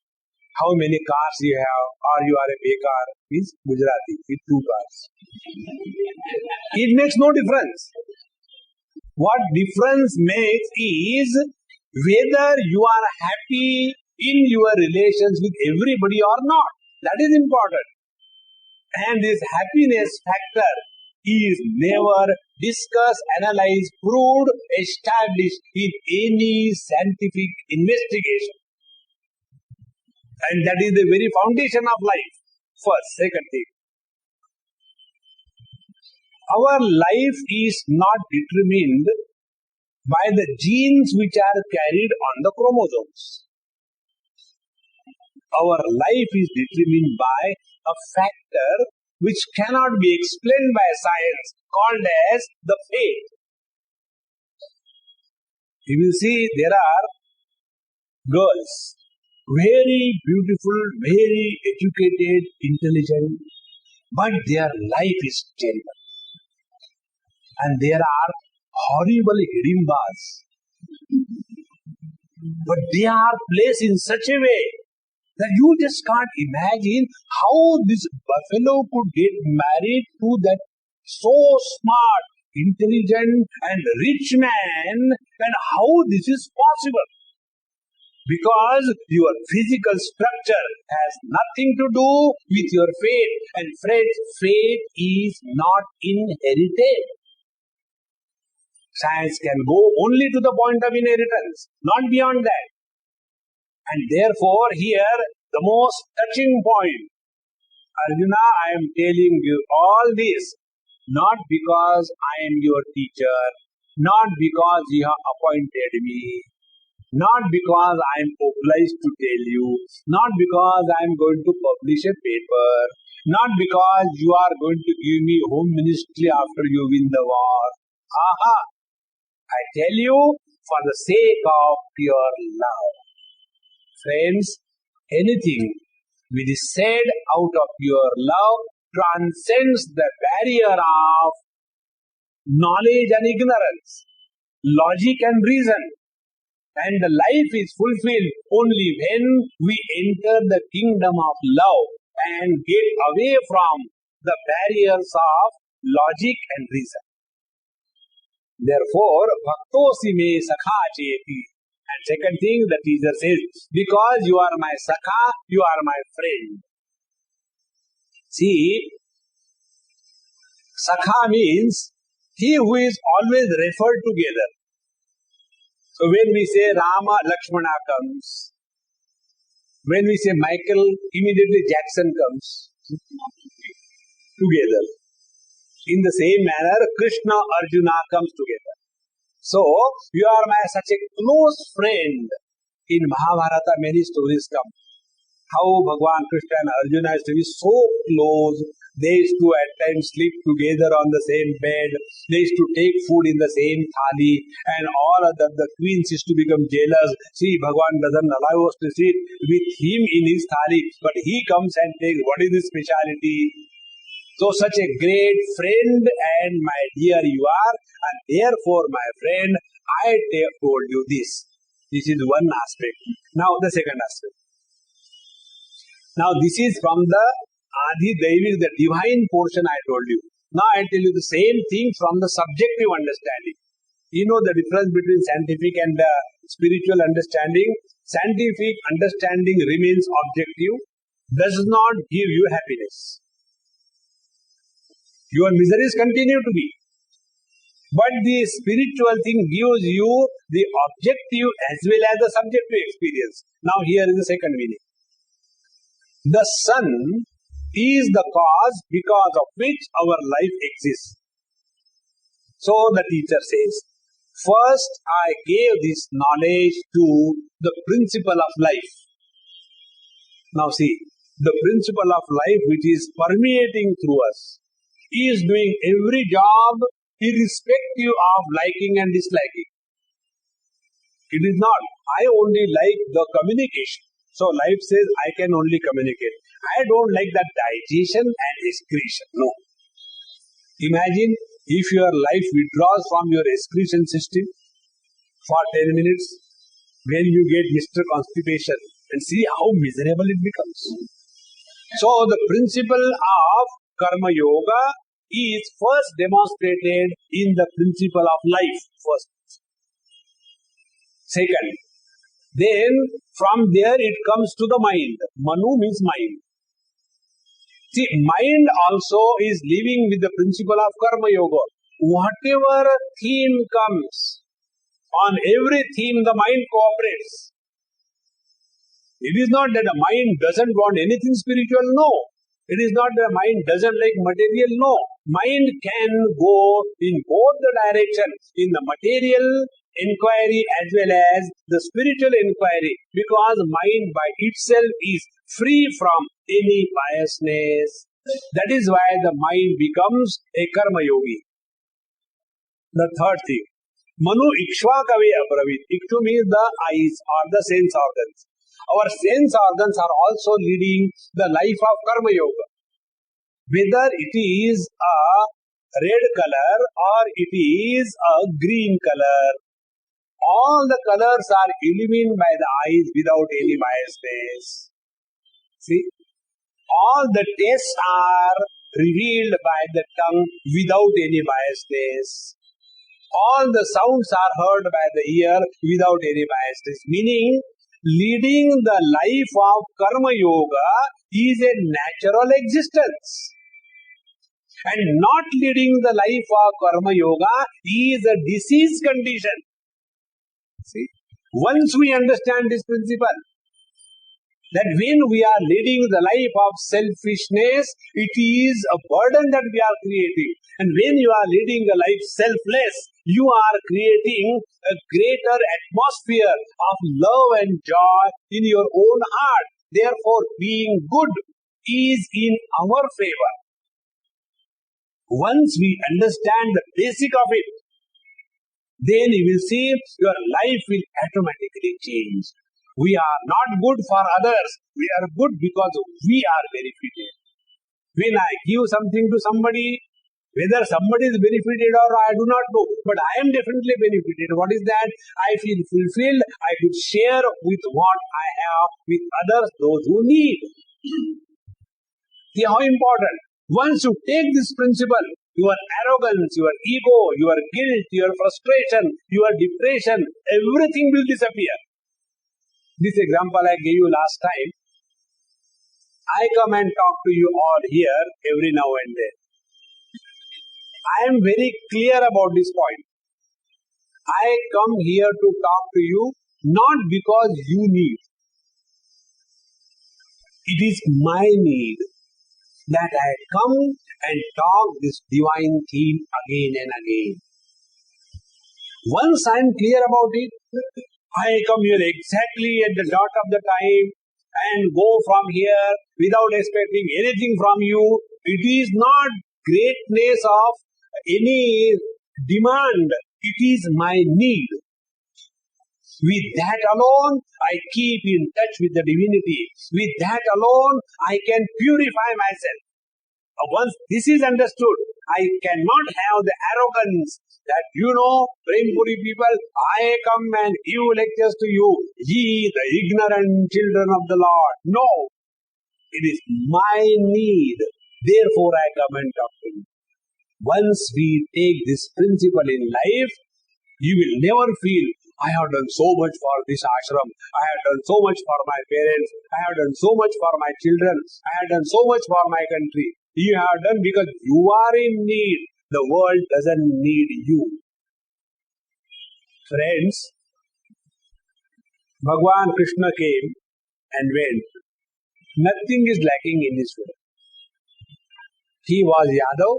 how many cars you have, or you are a bekar, is Gujarati, with 2 cars. It makes no difference. What difference makes is whether you are happy in your relations with everybody or not. That is important. And this happiness factor is never discussed, analyzed, proved, established in any scientific investigation. And that is the very foundation of life. First, second thing. Our life is not determined by the genes which are carried on the chromosomes. Our life is determined by a factor which cannot be explained by science, called as the fate. You will see there are girls, very beautiful, very educated, intelligent, but their life is terrible. And there are horrible hidimbas. But they are placed in such a way that you just can't imagine how this buffalo could get married to that so smart, intelligent and rich man, and how this is possible. Because your physical structure has nothing to do with your fate, and friends, fate is not inherited. Science can go only to the point of inheritance, not beyond that. And therefore, here, the most touching point, Arjuna, I am telling you all this, not because I am your teacher, not because you have appointed me, not because I am obliged to tell you, not because I am going to publish a paper, not because you are going to give me home ministry after you win the war. Aha! I tell you for the sake of pure love. Friends, anything which is said out of pure love transcends the barrier of knowledge and ignorance, logic and reason. And the life is fulfilled only when we enter the kingdom of love and get away from the barriers of logic and reason. Therefore, bhaktosi me sakha cheti. And second thing, the teacher says, because you are my sakha, you are my friend. See, sakha means he who is always referred together. So when we say Rama, Lakshmana comes. When we say Michael, immediately Jackson comes. Together. In the same manner, Krishna, Arjuna comes together. So, you are my such a close friend. In Mahabharata, many stories come. How Bhagwan Krishna and Arjuna used to be so close. They used to at times sleep together on the same bed. They used to take food in the same thali. And all of the queens used to become jealous. See, Bhagwan doesn't allow us to sit with him in his thali. But he comes and takes, what is his speciality? So such a great friend and my dear you are, and therefore my friend, I told you this. This is one aspect. Now the second aspect. Now this is from the Adi Daivi, the divine portion I told you. Now I tell you the same thing from the subjective understanding. You know the difference between scientific and spiritual understanding. Scientific understanding remains objective, does not give you happiness. Your miseries continue to be. But the spiritual thing gives you the objective as well as the subjective experience. Now here is the second meaning. The sun is the cause because of which our life exists. So the teacher says, first I gave this knowledge to the principle of life. Now see, the principle of life which is permeating through us is doing every job irrespective of liking and disliking. It is not, I only like the communication. So life says, I can only communicate. I don't like that digestion and excretion. No. Imagine if your life withdraws from your excretion system for 10 minutes, when you get Mr. Constipation, and see how miserable it becomes. So the principle of Karma Yoga is first demonstrated in the principle of life. First. Second, then from there it comes to the mind. Manu means mind. See, mind also is living with the principle of Karma Yoga. Whatever theme comes, on every theme the mind cooperates. It is not that the mind doesn't want anything spiritual, no. It is not that the mind doesn't like material, no. Mind can go in both the directions, in the material inquiry as well as the spiritual inquiry, because mind by itself is free from any biasness. That is why the mind becomes a karma yogi. The third thing, Manu Ikshvakave Abravit. Ikshu means the eyes or the sense organs. Our sense organs are also leading the life of karma yoga. Whether it is a red color or it is a green color, all the colors are illumined by the eyes without any biasness. See, all the tastes are revealed by the tongue without any biasness. All the sounds are heard by the ear without any biasness. Meaning, leading the life of Karma Yoga is a natural existence. And not leading the life of Karma Yoga is a disease condition. See, once we understand this principle, that when we are leading the life of selfishness, it is a burden that we are creating. And when you are leading a life selfless, you are creating a greater atmosphere of love and joy in your own heart. Therefore, being good is in our favor. Once we understand the basic of it, then you will see your life will automatically change. We are not good for others. We are good because we are benefited. When I give something to somebody, whether somebody is benefited or I do not know, but I am definitely benefited. What is that? I feel fulfilled. I could share with what I have with others, those who need. See how important. Once you take this principle, your arrogance, your ego, your guilt, your frustration, your depression, everything will disappear. This example I gave you last time. I come and talk to you all here every now and then. I am very clear about this point. I come here to talk to you not because you need. It is my need that I come and talk this divine theme again and again. Once I am clear about it, I come here exactly at the dot of the time and go from here without expecting anything from you. It is not greatness of any demand. It is my need. With that alone, I keep in touch with the divinity. With that alone, I can purify myself. Once this is understood, I cannot have the arrogance that, Prempuri people, I come and give lectures to you, ye the ignorant children of the Lord. No. It is my need. Therefore I come and talk to you. Once we take this principle in life, you will never feel, I have done so much for this ashram, I have done so much for my parents, I have done so much for my children, I have done so much for my country. You have done because you are in need. The world doesn't need you. Friends, Bhagwan Krishna came and went. Nothing is lacking in his world. He was Yadav,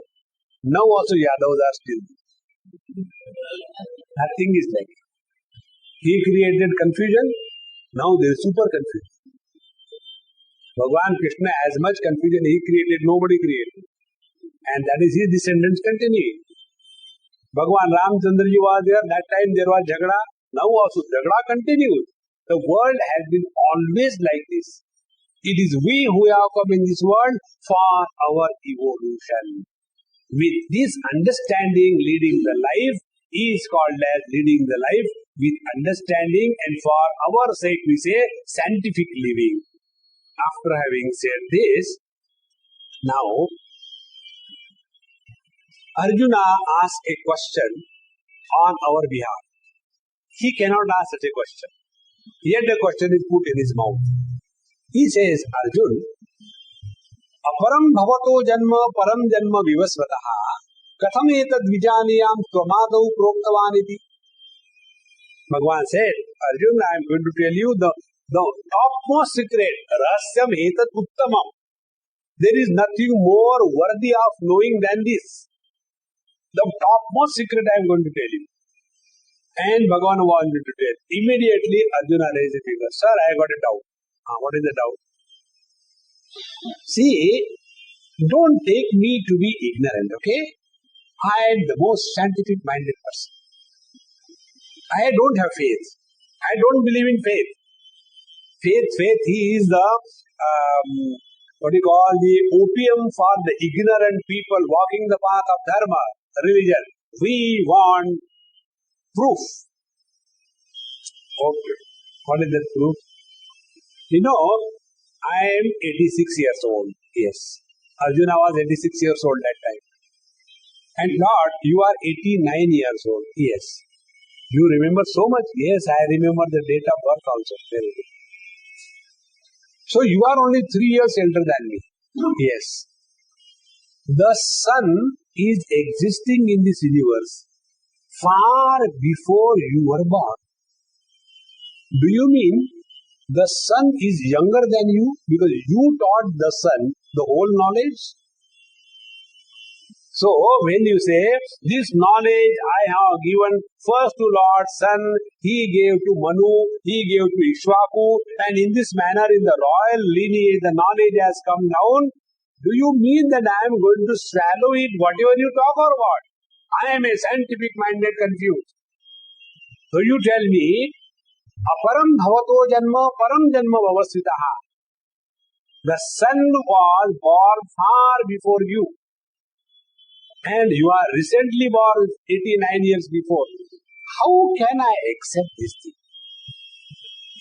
now also Yadavs are still. Nothing is lacking. He created confusion, now there is super confusion. Bhagwan Krishna, as much confusion he created, nobody created. And that is his descendants continuing. Bhagwan Ramchandraji was there, that time there was Jhagda, now also Jhagda continues. The world has been always like this. It is we who have come in this world for our evolution. With this understanding, leading the life is called as leading the life with understanding, and for our sake we say scientific living. After having said this, now Arjuna asks a question on our behalf. He cannot ask such a question. Yet the question is put in his mouth. He says, Arjun, aparam bhavato janma param janma vivasvataha katham etad vijaniyam tvamadau proktavaniti. Bhagavan said, Arjun, I am going to tell you the topmost secret, rahasyam etad uttamam. There is nothing more worthy of knowing than this. The topmost secret I am going to tell you. And Bhagavan wanted to tell. Immediately Arjuna raised a finger. Sir, I got a doubt. What is the doubt? See, don't take me to be ignorant, okay? I am the most scientific minded person. I don't have faith. I don't believe in faith. Faith, he is the, the opium for the ignorant people walking the path of dharma, religion. We want proof. Okay. What is that proof? You know, I am 86 years old. Yes. Arjuna was 86 years old that time. And Lord, you are 89 years old. Yes. You remember so much? Yes, I remember the date of birth also. Very good. So you are only 3 years elder than me. Yes. The sun is existing in this universe far before you were born. Do you mean the sun is younger than you because you taught the sun the whole knowledge? So when you say, this knowledge I have given first to Lord Sun, he gave to Manu, he gave to Ishwaku, and in this manner in the royal lineage the knowledge has come down. Do you mean that I am going to swallow it, whatever you talk, or what? I am a scientific minded confused. So you tell me, aparam bhavato janma param janma vavasvitaha. The sun was born far before you. And you are recently born 89 years before. How can I accept this thing?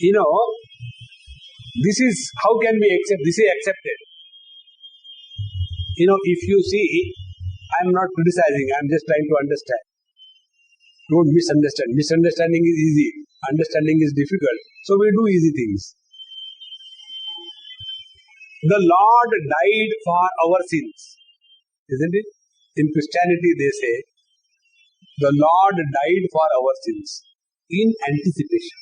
You know, this is, how can we accept? This is accepted. You know, if you see, I am not criticizing, I am just trying to understand. Don't misunderstand. Misunderstanding is easy. Understanding is difficult. So we do easy things. The Lord died for our sins. Isn't it? In Christianity they say, the Lord died for our sins in anticipation.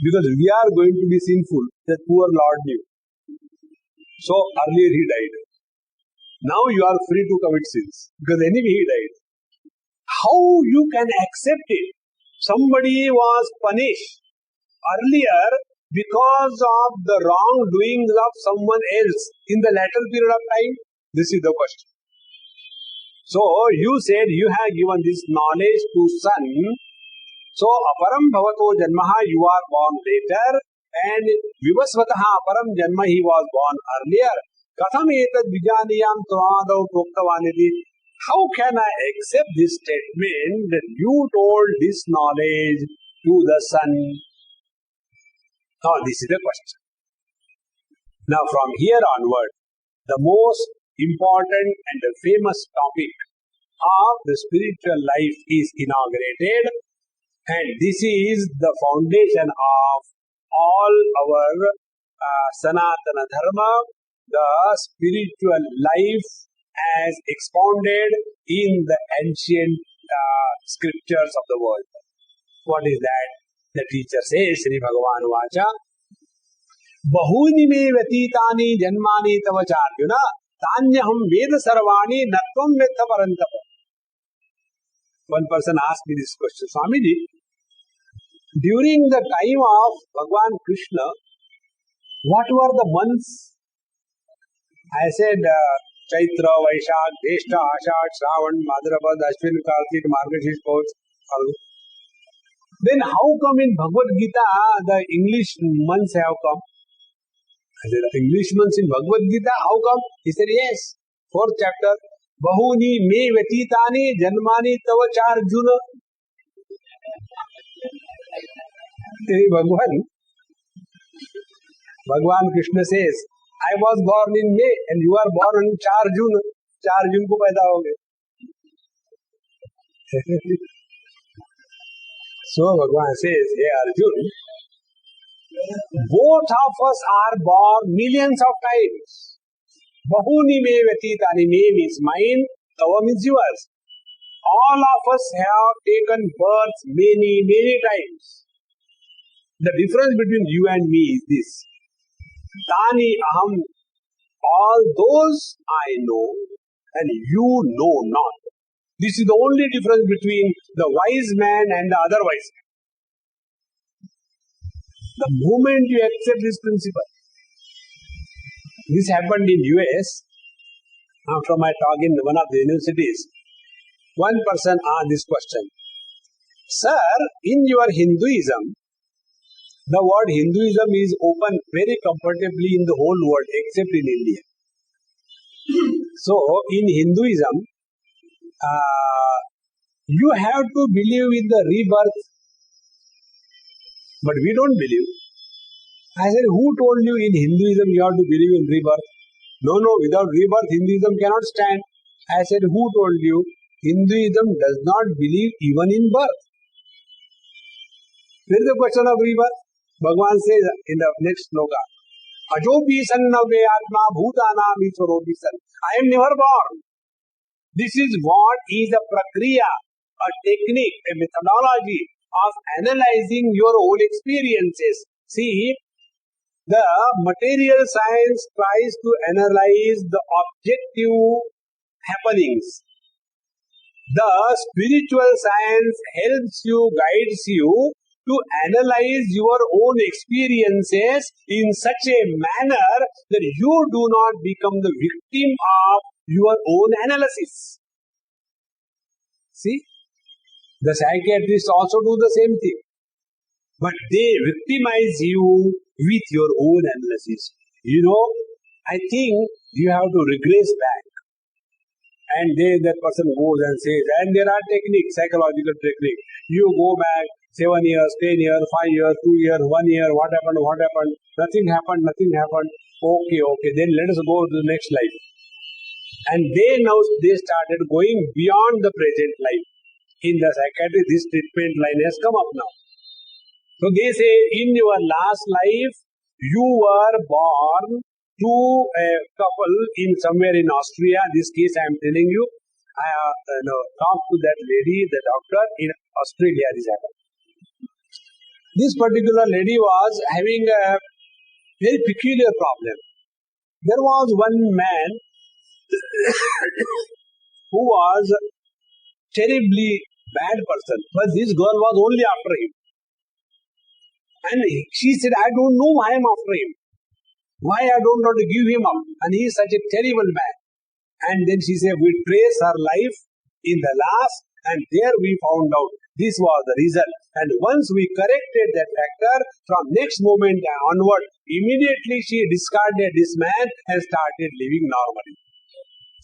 Because we are going to be sinful, that poor Lord knew. So earlier he died. Now you are free to commit sins, because anyway he died. How you can accept it? Somebody was punished earlier because of the wrongdoings of someone else in the latter period of time? This is the question. So you said you have given this knowledge to Sun. So aparam bhavato janmaha, you are born later, and vivasvataha aparam janma, he was born earlier. Katham etad vijaniyam tvamadau proktavaniti. How can I accept this statement that you told this knowledge to the Sun? Now this is the question. Now from here onward, the most important and the famous topic of the spiritual life is inaugurated, and this is the foundation of all our Sanatana Dharma, the spiritual life as expounded in the ancient scriptures of the world. What is that? The teacher says, Sri Bhagavan Vacha, Bahuni me vyatitani janmani tava charjuna, tanyaham veda sarvani natvam vetta parantapa. One person asked me this question, Swamiji, during the time of Bhagavan Krishna, what were the months? I said, Chaitra, Vaishak, Deshta, Ashad, Shravan, Madrapad, Ashwin, Kartik, Margashish, Paush. Then how come in Bhagavad Gita the English months have come? I said, English months in Bhagavad Gita, how come? He said, yes, 4th chapter. Bahuni me vyatitani janmani tava charjuna. Bhagavan Krishna says, I was born in May and you are born on 4 June. 4 June को पैदा हो गए. So Bhagavan says, hey Arjun, both of us are born millions of times. Bahuni me vyatitani, me means mine, tava means yours. All of us have taken birth many times. The difference between you and me is this. Tani aham, all those I know and you know not. This is the only difference between the wise man and the other wise man. The moment you accept this principle, this happened in US after my talk in one of the universities. One person asked this question, Sir, in your Hinduism, the word Hinduism is open very comfortably in the whole world except in India. So, in Hinduism, you have to believe in the rebirth, but we don't believe. I said, who told you in Hinduism you have to believe in rebirth? No, without rebirth Hinduism cannot stand. I said, who told you? Hinduism does not believe even in birth. There is a question of rebirth. Bhagavan says in the next sloka, Ajopi sannavve atma bhutanam iswaropi san. I am never born. This is what is a prakriya, a technique, a methodology of analyzing your own experiences. See, the material science tries to analyze the objective happenings. The spiritual science helps you, guides you to analyze your own experiences in such a manner that you do not become the victim of your own analysis. See, the psychiatrists also do the same thing, but they victimize you with your own analysis. You know, I think you have to regress back. And then that person goes and says, and there are techniques, psychological techniques. You go back 7 years, 10 years, 5 years, 2 years, 1 year, what happened? Nothing happened. Okay, then let us go to the next life. And they started going beyond the present life. In the psychiatry, this treatment line has come up now. So they say, in your last life, you were born to a couple in somewhere in Austria. This case I am telling you. I talked to that lady, the doctor in Australia. This happened. This particular lady was having a very peculiar problem. There was one man who was terribly bad person, but this girl was only after him. And she said, I don't know why I am after him. Why I don't want to give him up? And he is such a terrible man. And then she said, we trace her life in the last, and there we found out this was the result. And once we corrected that factor, from next moment onward, immediately she discarded this man and started living normally.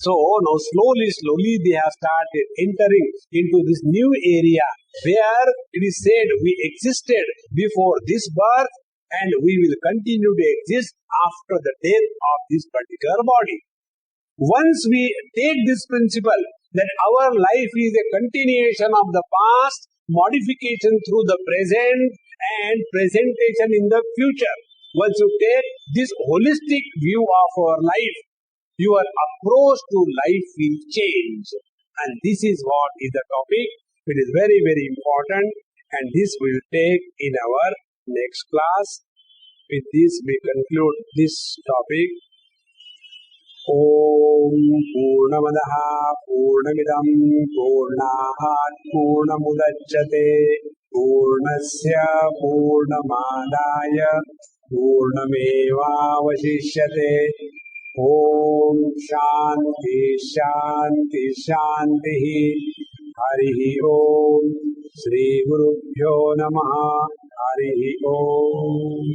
So now slowly they have started entering into this new area where it is said we existed before this birth and we will continue to exist after the death of this particular body. Once we take this principle that our life is a continuation of the past, modification through the present, and presentation in the future, once you take this holistic view of our life, your approach to life will change. And this is what is the topic. It is very, very important, and this we will take in our next class. With this, we conclude this topic. Om Purnamadaha Purnamidam Purnahat Purnamudachyate Purnasya Purnamadaya Purnamevavashishyate. Om Shanti Shanti Shanti. Harihi Om. Shri Gurubhyo Namaha. Harihi Om.